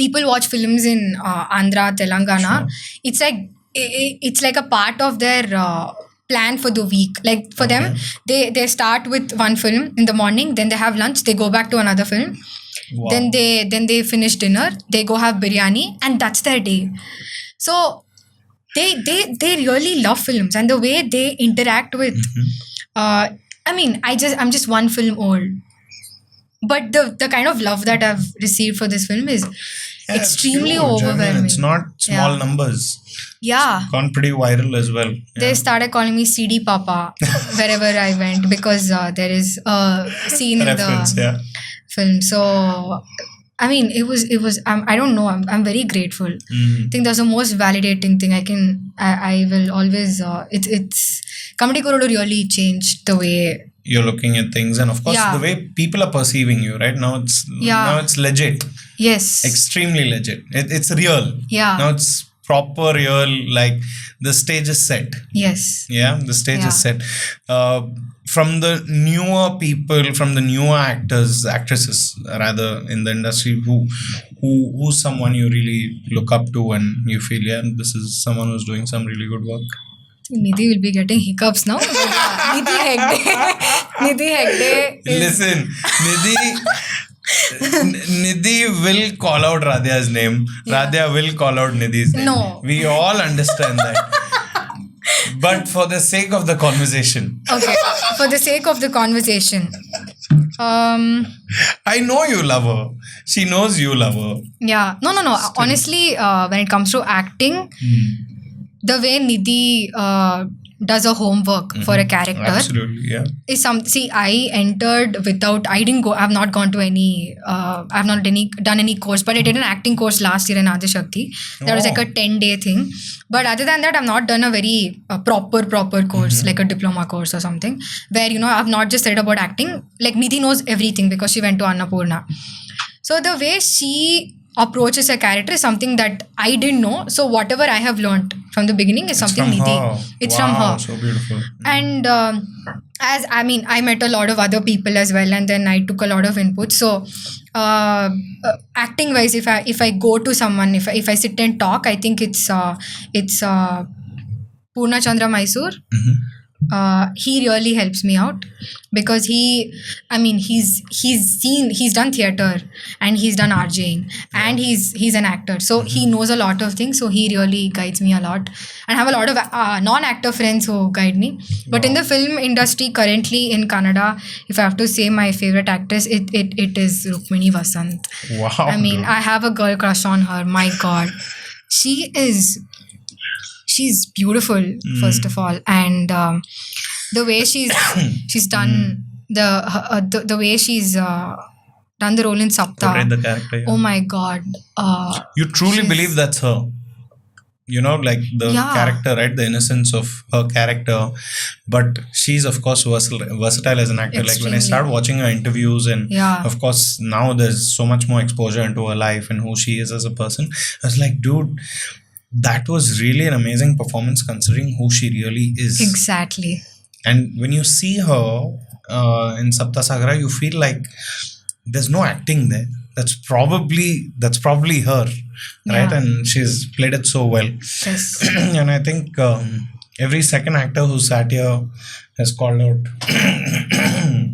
people watch films in Andhra, Telangana, sure. It's like a part of their plan for the week. Like for them, they start with one film in the morning, then they have lunch, they go back to another film. Wow. Then they finish dinner, they go have biryani, and that's their day. So they really love films, and the way they interact with I mean, I'm just one film old, but the kind of love that I've received for this film is extremely overwhelming. It's not small numbers. Yeah, it's gone pretty viral as well. They started calling me CD Papa wherever I went, because there is a scene in the film. So I mean, it was. I don't know. I'm very grateful. I think that's the most validating thing I will always. It's Kamsi Kuru really changed the way you're looking at things, and of course the way people are perceiving you. Right now, it's legit. Yes. Extremely legit. It's real. Yeah. Now it's proper real. Like the stage is set. Yes. Yeah, the stage is set. From the newer people, from the newer actresses rather in the industry, who's someone you really look up to and you feel, yeah, this is someone who's doing some really good work? Nidhi will be getting hiccups now. Nidhi Hegde. Listen, Nidhi will call out Raadhya's name. Yeah. Raadhya will call out Nidhi's name. No. We all understand that. But for the sake of the conversation. Okay. For the sake of the conversation. I know you love her. She knows you love her. Yeah. No. Still. Honestly, when it comes to acting, the way Nidhi does a homework for a character. Absolutely, yeah. Is I entered without. I've not gone to any. I've not done any course, but I did an acting course last year in Adishakti. That was like a 10-day thing. But other than that, I've not done a very proper course, like a diploma course or something, where I've not just read about acting. Like Nidhi knows everything because she went to Annapurna. So the way she approaches a character is something that I didn't know. So whatever I have learned from the beginning is something Nidhi. It's from her. So beautiful. And I met a lot of other people as well, and then I took a lot of input. So acting wise, if I go to someone, if I sit and talk, I think it's Purna Chandra Mysore. He really helps me out because he's done theater and he's done RJing and he's an actor, so he knows a lot of things, so he really guides me a lot. And I have a lot of non-actor friends who guide me. But in the film industry currently in Kannada, if I have to say my favorite actress, it is Rukmini Vasant. Wow. I mean, I have a girl crush on her. My God, she's beautiful, first of all, and the way she's done the way she's done the role in Sapta. The character, yeah. Oh my God! You truly believe that's her? Like the character, right? The innocence of her character, but she's of course versatile as an actor. Extremely. Like when I started watching her interviews, and of course now there's so much more exposure into her life and who she is as a person. I was like, dude, that was really an amazing performance considering who she really is. Exactly. And when you see her in Saptasagara, you feel like there's no acting there. That's probably her, right? Yeah. And she's played it so well. Yes. And I think every second actor who sat here has called out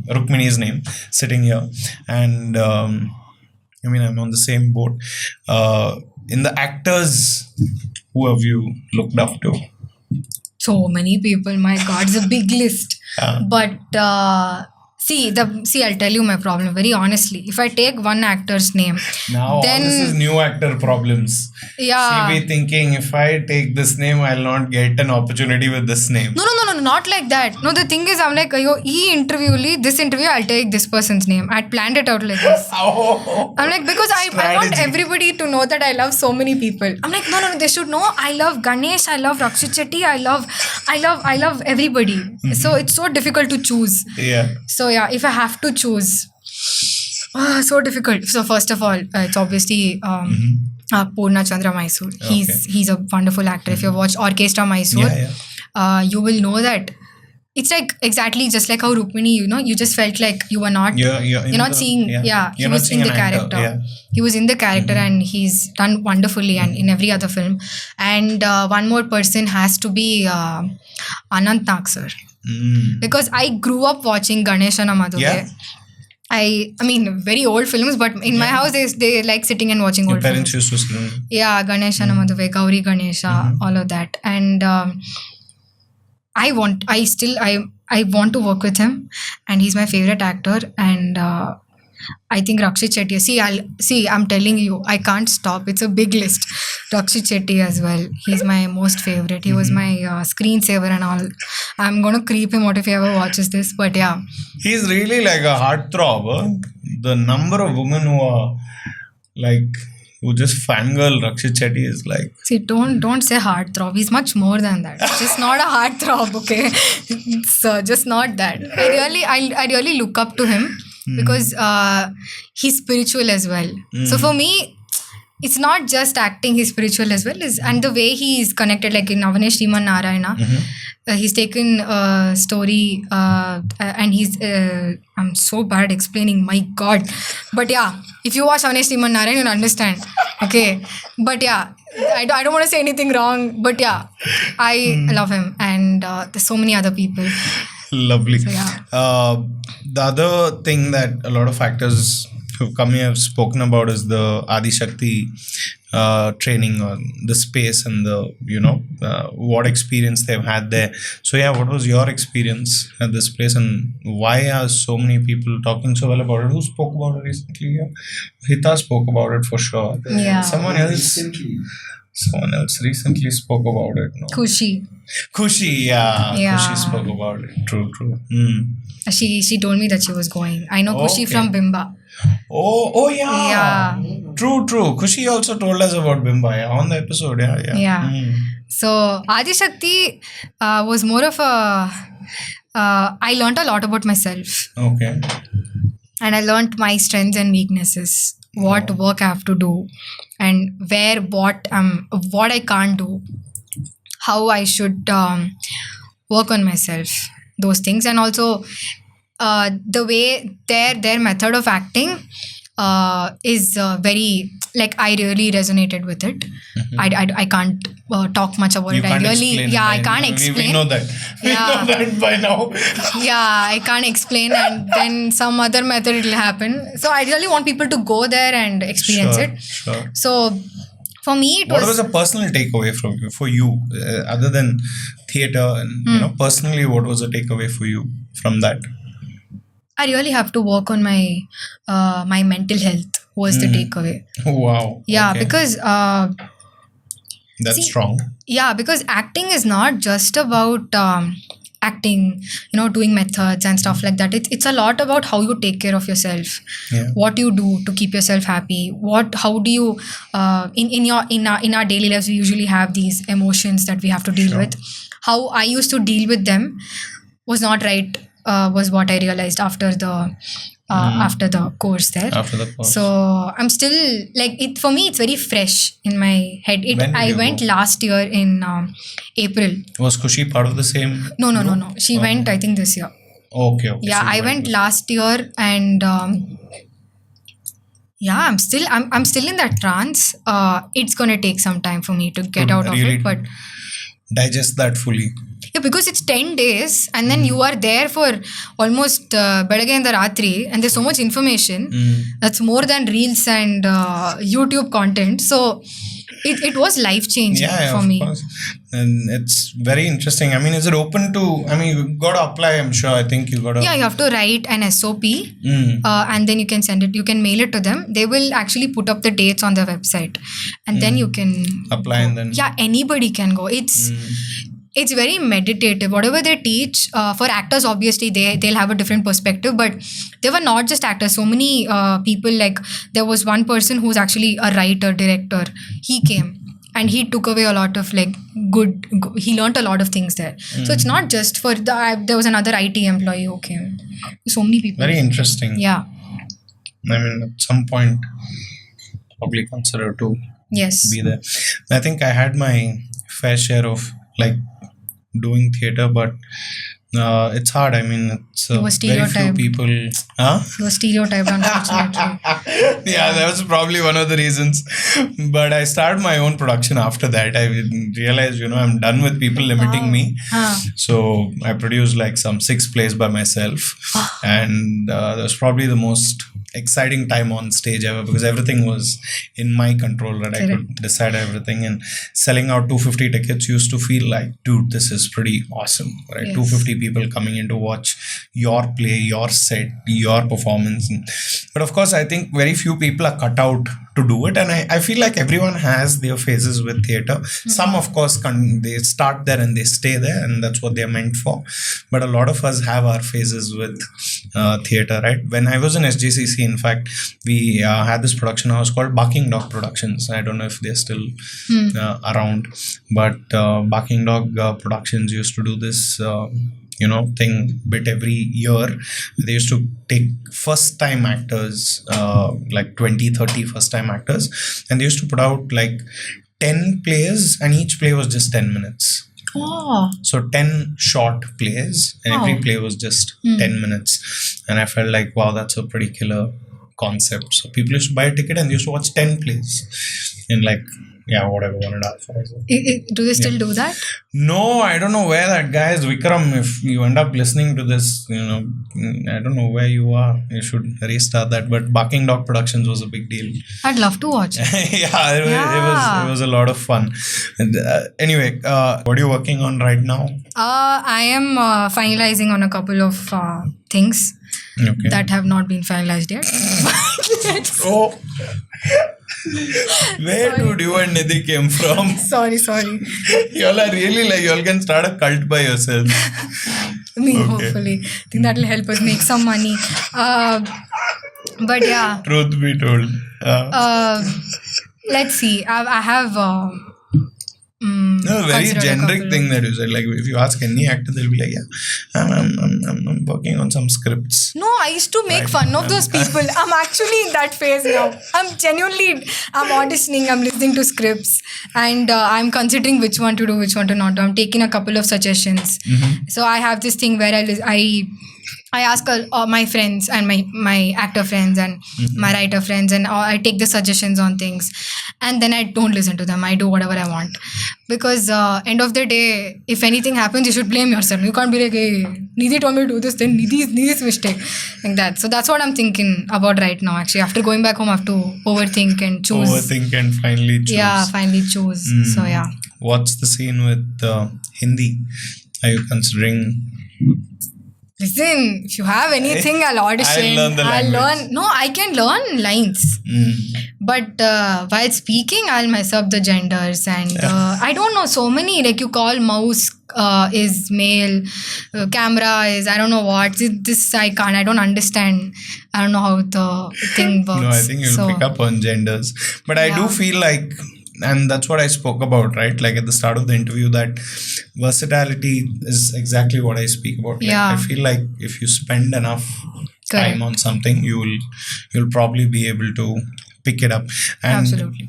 Rukmini's name sitting here, and I mean, I'm on the same boat. In the actors, who have you looked up to? So many people, my God, it's a big list. But see, I'll tell you my problem very honestly. If I take one actor's name, Now, then all this is new actor problems. yeah. She be thinking, if I take this name, I'll not get an opportunity with this name. No, not like that. No, the thing is, I'm like, this interview, I'll take this person's name. I'd planned it out like this. Oh, I'm like, because I want strategy. everybody to know that I love so many people. I'm like, no, they should know I love Ganesh, I love Rakshit Shetty, I love everybody. So it's so difficult to choose. Yeah. So yeah, if I have to choose, so difficult. So first of all, it's obviously Purna Chandra Mysore. He's a wonderful actor. If you watch Orchestra Mysore, you will know that it's like exactly just like how Rukmini, you just felt like you were not, he was in the character. Yeah. He was in the character and he's done wonderfully and in every other film. And one more person has to be Anant Nag sir. Because I grew up watching Ganeshana Madhuve. Yeah. I mean, very old films, but in my house, they like sitting and watching Your old parents films. used to see. Yeah, Ganeshana Madhuve, Gauri Ganesha, all of that. And I want to work with him, and he's my favorite actor. And I think Rakshit Shetty. I'm telling you, I can't stop. It's a big list. Rakshit Shetty as well. He's my most favorite. He was my screensaver and all. I'm gonna creep him out if he ever watches this. But yeah, He's really like a heartthrob. The number of women who just fangirl Rakshit Shetty is like. see, don't say heartthrob. He's much more than that. It's just not a heartthrob, okay? It's just not that. I really look up to him because he's spiritual as well. So for me, it's not just acting, he's spiritual as well. And the way he's connected, like in Avanesh Sriman Narayana, he's taken a story and he's, I'm so bad at explaining, my God. But yeah, if you watch Avanesh Sriman Narayana, you'll understand. Okay. But yeah, I don't want to say anything wrong, but yeah, I love him. And there's so many other people. Lovely. So, yeah. The other thing that a lot of actors who've come here have spoken about is the Adishakti training or the space and the what experience they've had there. So yeah, what was your experience at this place and why are so many people talking so well about it? Who spoke about it recently? Yeah. Hita spoke about it for sure. Yeah. Someone else recently spoke about it. No? Khushi, yeah. Yeah. Khushi spoke about it. True. she told me that she was going. I know Khushi Okay. from Bimba. Oh yeah. Yeah. True. Khushi also told us about Bimba on the episode. Yeah. So Adishakti was more of a. I learned a lot about myself, Okay. and I learned my strengths and weaknesses, what work I have to do, and what I can't do, how I should work on myself, those things, and also the way their method of acting is very, like, I really resonated with it. I can't talk much about it. I can't explain. We know that. We Yeah. know that by now. Yeah, I can't explain, and then some other method it will happen. So I really want people to go there and experience it. Sure. So for me, it What was a personal takeaway for you, other than theatre, and personally, what was a takeaway for you from that? I really have to work on my my mental health. Was the takeaway? Wow. Yeah, Okay. because That's strong. yeah, because acting is not just about acting, doing methods and stuff like that. It's a lot about how you take care of yourself, Yeah. what you do to keep yourself happy. How do you in our daily lives, we usually have these emotions that we have to deal with. How I used to deal with them was not right. Was what I realized after the after the course there. After the course. So I'm still like it for me. It's very fresh in my head. When did I you went go? last year in April. Was Kushi part of the same? No. She went I think this year. Okay. Yeah, So you I went last year and I'm still in that trance. It's gonna take some time for me to get out of really it, but digest that fully. yeah, because it's 10 days and then you are there for almost Belagainda Ratri and there's so much information. That's more than reels and YouTube content. So it was life changing for of me. course. And it's very interesting. I mean, is it open to, I mean, you got to apply, I'm sure. I think you got to. Yeah, you have to write an SOP and then you can send it. You can mail it to them. They will actually put up the dates on their website and then you can apply go. and then. Yeah, anybody can go. It's very meditative. Whatever they teach, for actors, obviously, they'll have a different perspective. But they were not just actors. So many people, like there was one person who's actually a writer, director. He came and he took away a lot of like good he learned a lot of things there. So it's not just for there was another IT employee who came. So many people. Very interesting. Yeah. I mean, at some point, probably consider to Yes. be there. I think I had my fair share of like doing theatre, but it's hard. I mean, it's You were very few stereotyped. people. Huh? You were stereotyped, unfortunately. Yeah, that was probably one of the reasons. But I started my own production after that. I realized, I'm done with people limiting me. So I produced like some 6 plays by myself. And that was probably the most exciting time on stage ever because everything was in my control, right? I could decide everything, and selling out 250 tickets used to feel like, dude, this is pretty awesome, right? Yes. 250 people coming in to watch your play, your set, your performance. But of course, I think very few people are cut out to do it, and I feel like everyone has their phases with theatre. Some, of course, they start there and they stay there, and that's what they're meant for. But a lot of us have our phases with theatre, right? When I was in SJCC, in fact, we had this production house called Barking Dog Productions. I don't know if they're still around, but Barking Dog Productions used to do this thing bit every year. They used to take first time actors, like 20-30 first time actors, and they used to put out like 10 plays, and each play was just 10 minutes. So 10 short plays, and every play was just 10 minutes. And I felt like, wow, that's a pretty killer concept. So people used to buy a ticket and they used to watch 10 plays in like, whatever, 1.5 hours. Do they still do that? No, I don't know where that guy is. Vikram, if you end up listening to this, I don't know where you are. You should restart that. But Barking Dog Productions was a big deal. I'd love to watch it. It was a lot of fun. And, anyway, what are you working on right now? I am finalizing on a couple of things that have not been finalized yet. Oh. Where did you and Nidhi came from? Sorry. Y'all are really like, y'all can start a cult by yourself. Hopefully. I think that will help us make some money. But yeah. Truth be told. Let's see. I have... very generic thing that you said. Like, if you ask any actor, they'll be like, I'm working on some scripts. No, I used to make fun of those people. I'm actually in that phase now. I'm auditioning, I'm listening to scripts, and I'm considering which one to do, which one to not do. I'm taking a couple of suggestions. So I have this thing where I ask all my friends and my actor friends and my writer friends, and I take the suggestions on things, and then I don't listen to them. I do whatever I want, because end of the day, if anything happens, you should blame yourself. You can't be like, hey, Nidhi told me to do this, then Nidhi's mistake, like that. So that's what I'm thinking about right now. Actually, after going back home, I have to overthink and choose. Overthink and finally choose. Yeah, finally choose. So yeah. What's the scene with Hindi? Are you considering? Listen, if you have anything, I'll audition. I can learn lines. But while speaking, I'll mess up the genders. And I don't know, so many, like you call mouse is male, camera is, I don't know what. This I can't, I don't understand. I don't know how the thing works. No, I think you'll pick up on genders. But I do feel like, and that's what I spoke about, right? Like at the start of the interview, that versatility is exactly what I speak about. Like, I feel like if you spend enough Correct. time on something, you'll probably be able to pick it up. And Absolutely.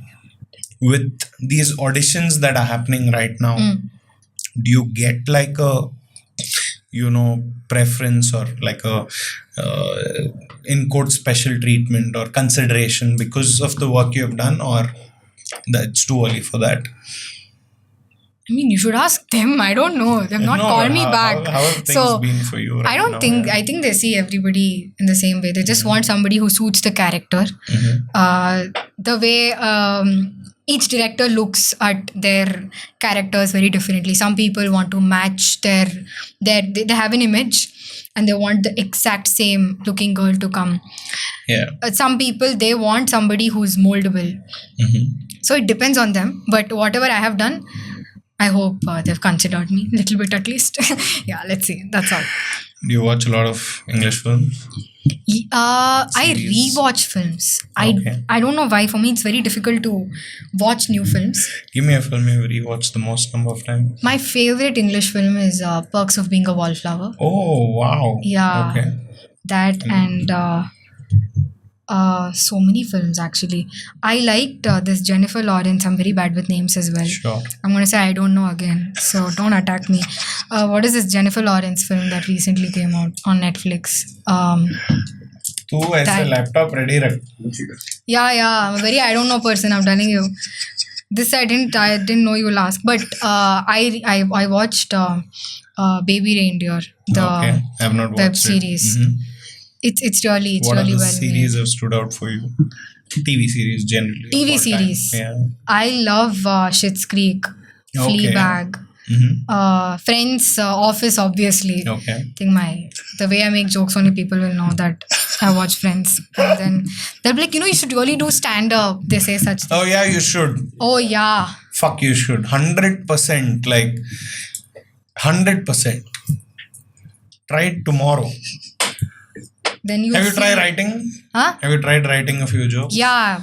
with these auditions that are happening right now, do you get like a preference or like a in quote special treatment or consideration because of the work you have done, or that's too early for that? I mean, you should ask them. I don't know. They've not No, called but me back. How have things been for you right I don't now? think. Yeah. I think they see everybody in the same way. They just want somebody who suits the character. The way each director looks at their characters very differently. Some people want to match their they have an image and they want the exact same looking girl to come. Yeah. Some people, they want somebody who's moldable. So it depends on them. But whatever I have done, I hope they've considered me a little bit at least. Yeah, let's see. That's all. Do you watch a lot of English films? I Series? rewatch films. Okay. I don't know why. For me, it's very difficult to watch new films. Give me a film you rewatched the most number of times. My favorite English film is Perks of Being a Wallflower. Oh, wow. Yeah. Okay. That and so many films actually. I liked this Jennifer Lawrence. I'm very bad with names as well. Sure. I'm going to say I don't know again, so don't attack me. What is this Jennifer Lawrence film that recently came out on Netflix? तू ऐसे That- laptop ready रख. Yeah, I'm a very I don't know person. I'm telling you. This I didn't know you will ask, but I watched Baby Reindeer, the Okay. I have not watched web it. series. What It's are really the well series made. have stood out for you? TV series generally. of TV all time. series. Yeah. I love Schitt's Creek, Okay. Fleabag, Friends, Office, obviously. Okay. I think the way I make jokes, only people will know that I watch Friends. And then they'll be like, you should really do stand-up. They say such things. Oh yeah, you should. Oh, yeah. Fuck, you should. 100%. Like 100%. Try it tomorrow. Then you Have you see- tried writing? Huh? Have you tried writing a few jokes? Yeah.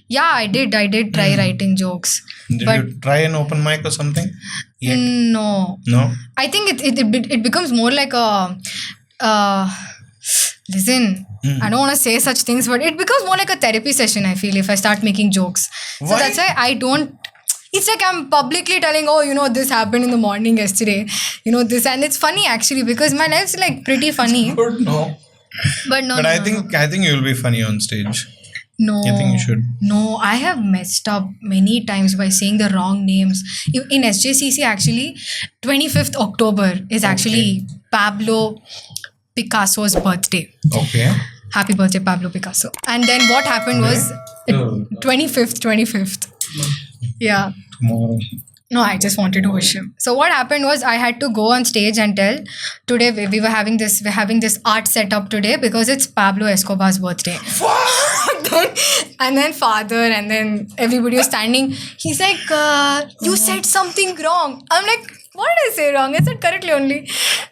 Yeah? I did try writing jokes. Did but you try an open mic or something? Yet? no. No? I think it becomes more like a listen, I don't want to say such things, but it becomes more like a therapy session, I feel, if I start making jokes. So Why? that's why I don't. It's like I'm publicly telling, this happened in the morning yesterday. This, and it's funny actually because my life's like pretty funny. Good, no. But no. But no, I no, think you'll be funny on stage. No. I think you should. No, I have messed up many times by saying the wrong names. In SJCC, actually, 25th October is actually Pablo Picasso's birthday. Okay. Happy birthday, Pablo Picasso. And then what happened was 25th. Yeah. Tomorrow. No, I just wanted to wish him. So what happened was I had to go on stage and tell, today we're having this art set up today because it's Pablo Escobar's birthday. And then father and then everybody was standing. He's like, you said something wrong. I'm like, what did I say wrong? I said correctly only.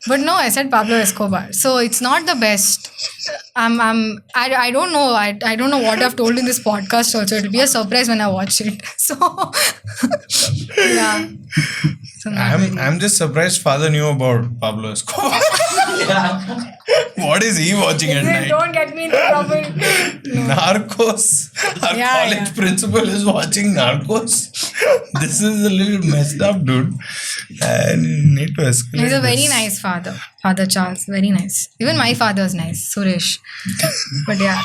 But no, I said Pablo Escobar. So it's not the best. I don't know. I don't know what I've told in this podcast also. It'll be a surprise when I watch it. So yeah. So I'm just surprised father knew about Pablo Escobar. What is he watching at night? Don't get me into trouble. Narcos. Our college principal is watching Narcos. This is a little messed up, dude. And you need to escalate. He's a very this. nice father. Father Charles. Very nice. Even my father is nice. Suresh. But yeah.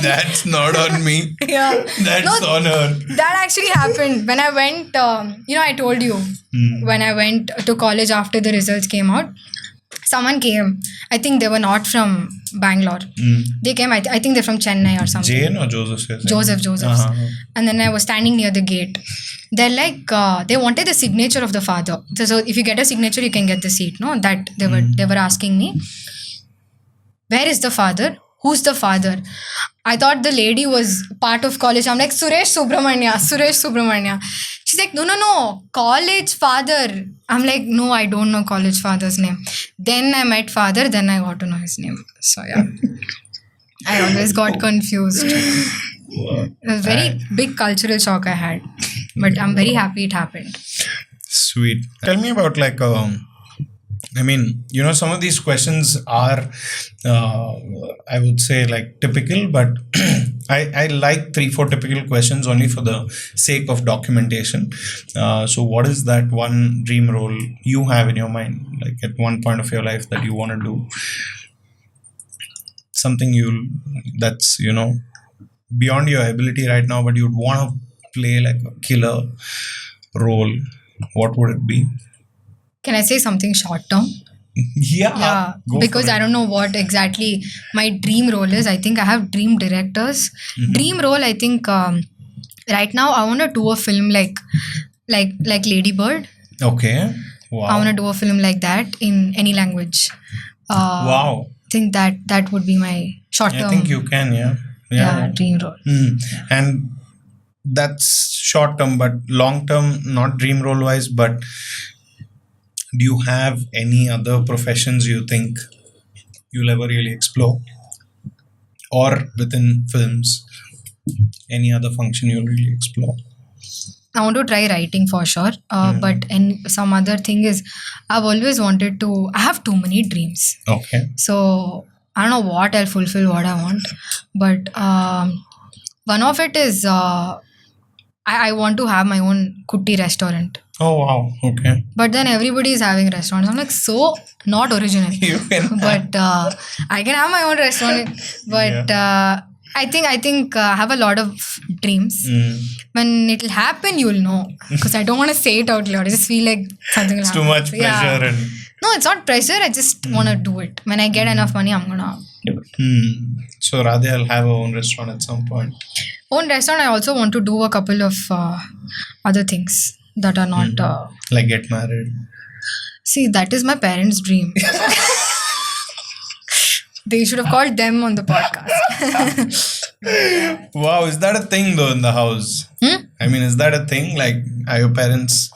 That's not on me. Yeah. That's on her. That actually happened when I went, I told you, when I went to college after the results came out, someone came. I think they were not from Bangalore. They came, I think they're from Chennai or something. Jane or Joseph? Joseph. Uh-huh. And then I was standing near the gate. They're like, they wanted the signature of the father. So if you get a signature, you can get the seat. No, that they were asking me, where is the father? Who's the father? I thought the lady was part of college. I'm like, Suresh Subramanya. She's like, no, college father. I'm like, no, I don't know college father's name. Then I met father, then I got to know his name. So yeah, I always got confused. It was a very big cultural shock I had. But I'm very happy it happened. Sweet. Tell me about like I mean, some of these questions are, I would say, like typical, but I like 3-4 typical questions only for the sake of documentation. So what is that one dream role you have in your mind, like at one point of your life that you want to do? Something that's, beyond your ability right now, but you'd want to play like a killer role. What would it be? Can I say something short term? Yeah, go because for it. I don't know what exactly my dream role is. I think I have dream directors. Dream role, I think right now I want to do a film like Lady Bird. Okay. Wow. I want to do a film like that in any language. Wow. I think that would be my short term. I think you can, Yeah, dream role. And that's short term, but long term, not dream role wise, but do you have any other professions you think you'll ever really explore? Or within films, any other function you'll really explore? I want to try writing for sure. But and some other thing is, I've always wanted to. I have too many dreams. Okay. So I don't know what I'll fulfill what I want. But one of it is I want to have my own kutti restaurant. Oh wow. Okay. But then everybody is having restaurants. I'm like, so not original. You can. But I can have my own restaurant. But I think I have a lot of dreams. When it'll happen, you'll know. Because I don't want to say it out loud. I just feel like something will It's happen. too much pressure and. No, it's not pressure. I just want to do it. When I get enough money, I'm gonna do it. So Raadhya will have her own restaurant at some point. Own restaurant. I also want to do a couple of other things that are not. Like get married. See, that is my parents' dream. They should have called them on the podcast. Wow, is that a thing though in the house? I mean, is that a thing? Like, are your parents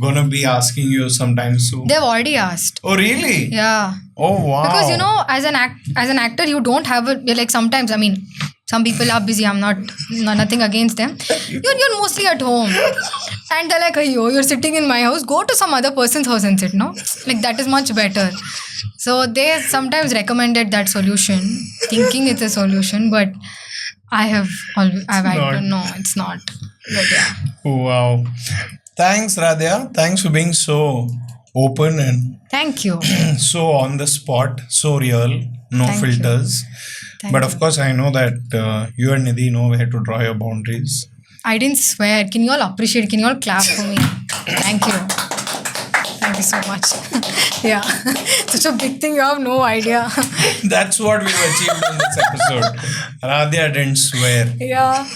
gonna be asking you sometime soon? They've already asked. Oh, really? Yeah. Oh, wow. Because as an actor, you don't have like sometimes. I mean, some people are busy. I'm nothing against them. You're mostly at home, and they're like, "Hey, you're sitting in my house. Go to some other person's house and sit." No, like that is much better. So they sometimes recommended that solution, thinking it's a solution, but I don't know, it's not. But yeah. Wow. Thanks, Raadhya. Thanks for being so open and Thank you. so on the spot, so real, no Thank you. filters. But of course, I know that you and Nidhi know where to draw your boundaries. I didn't swear. Can you all appreciate? Can you all clap for me? Thank you. Thank you so much. Yeah. Such a big thing, you have no idea. That's what we've achieved in this episode. Raadhya didn't swear. Yeah.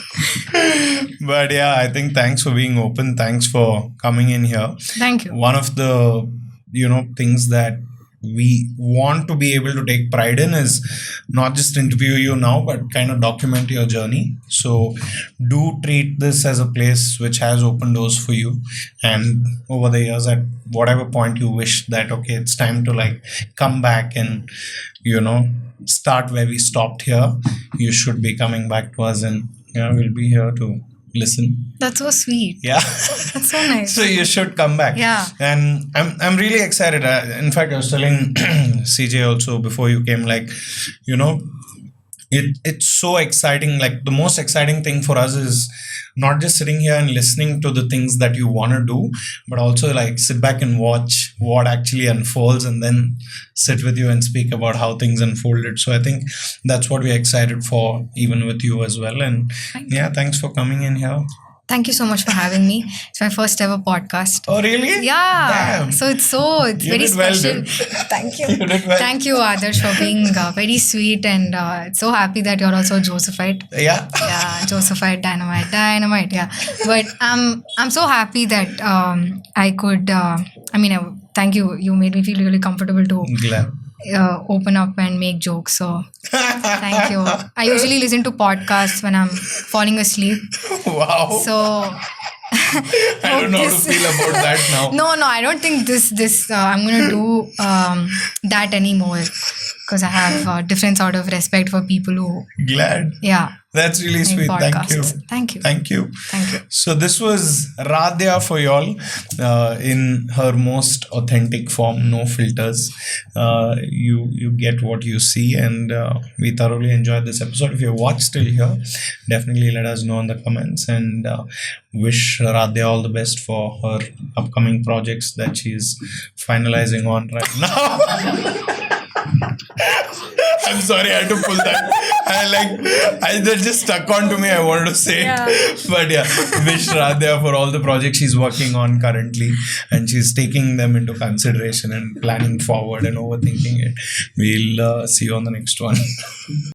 But yeah, I think thanks for being open. Thanks for coming in here. Thank you. One of the, things that we want to be able to take pride in is not just interview you now, but kind of document your journey. So do treat this as a place which has opened doors for you. And over the years, at whatever point you wish that, okay, it's time to like come back and, start where we stopped here, you should be coming back to us and, we'll be here to listen. That's so sweet. Yeah. That's so nice. So you should come back. Yeah. And I'm really excited. In fact, I was telling CJ also before you came, like, it's so exciting. Like the most exciting thing for us is not just sitting here and listening to the things that you want to do, but also like sit back and watch what actually unfolds and then sit with you and speak about how things unfolded. So I think that's what we're excited for, even with you as well. And thanks for coming in here. Thank you so much for having me. It's my first ever podcast. Oh, really? Yeah. Damn. So it's You very did well, special. dude. Thank you. You did well. Thank you, Adarsh, for being very sweet, and so happy that you're also Josephite. Yeah. Yeah, Josephite, dynamite. Yeah, but I'm so happy that I could. Thank you. You made me feel really comfortable to Glad. open up and make jokes. So thank you. I usually listen to podcasts when I'm falling asleep. Wow. So I don't know how to feel about that now. No, I don't think this I'm gonna do that anymore. because I have a different sort of respect for people who, Glad. yeah, That's really make sweet. Thank you. podcasts. Thank you. Thank you. Thank you. So this was Raadhya for y'all in her most authentic form, no filters. You get what you see, and we thoroughly enjoyed this episode. If you watched till here, definitely let us know in the comments, and wish Raadhya all the best for her upcoming projects that she's finalizing on right now. I'm sorry, I had to pull that. That just stuck on to me. I wanted to say it. But yeah, wish Raadhya for all the projects she's working on currently, and she's taking them into consideration and planning forward and overthinking it. We'll see you on the next one.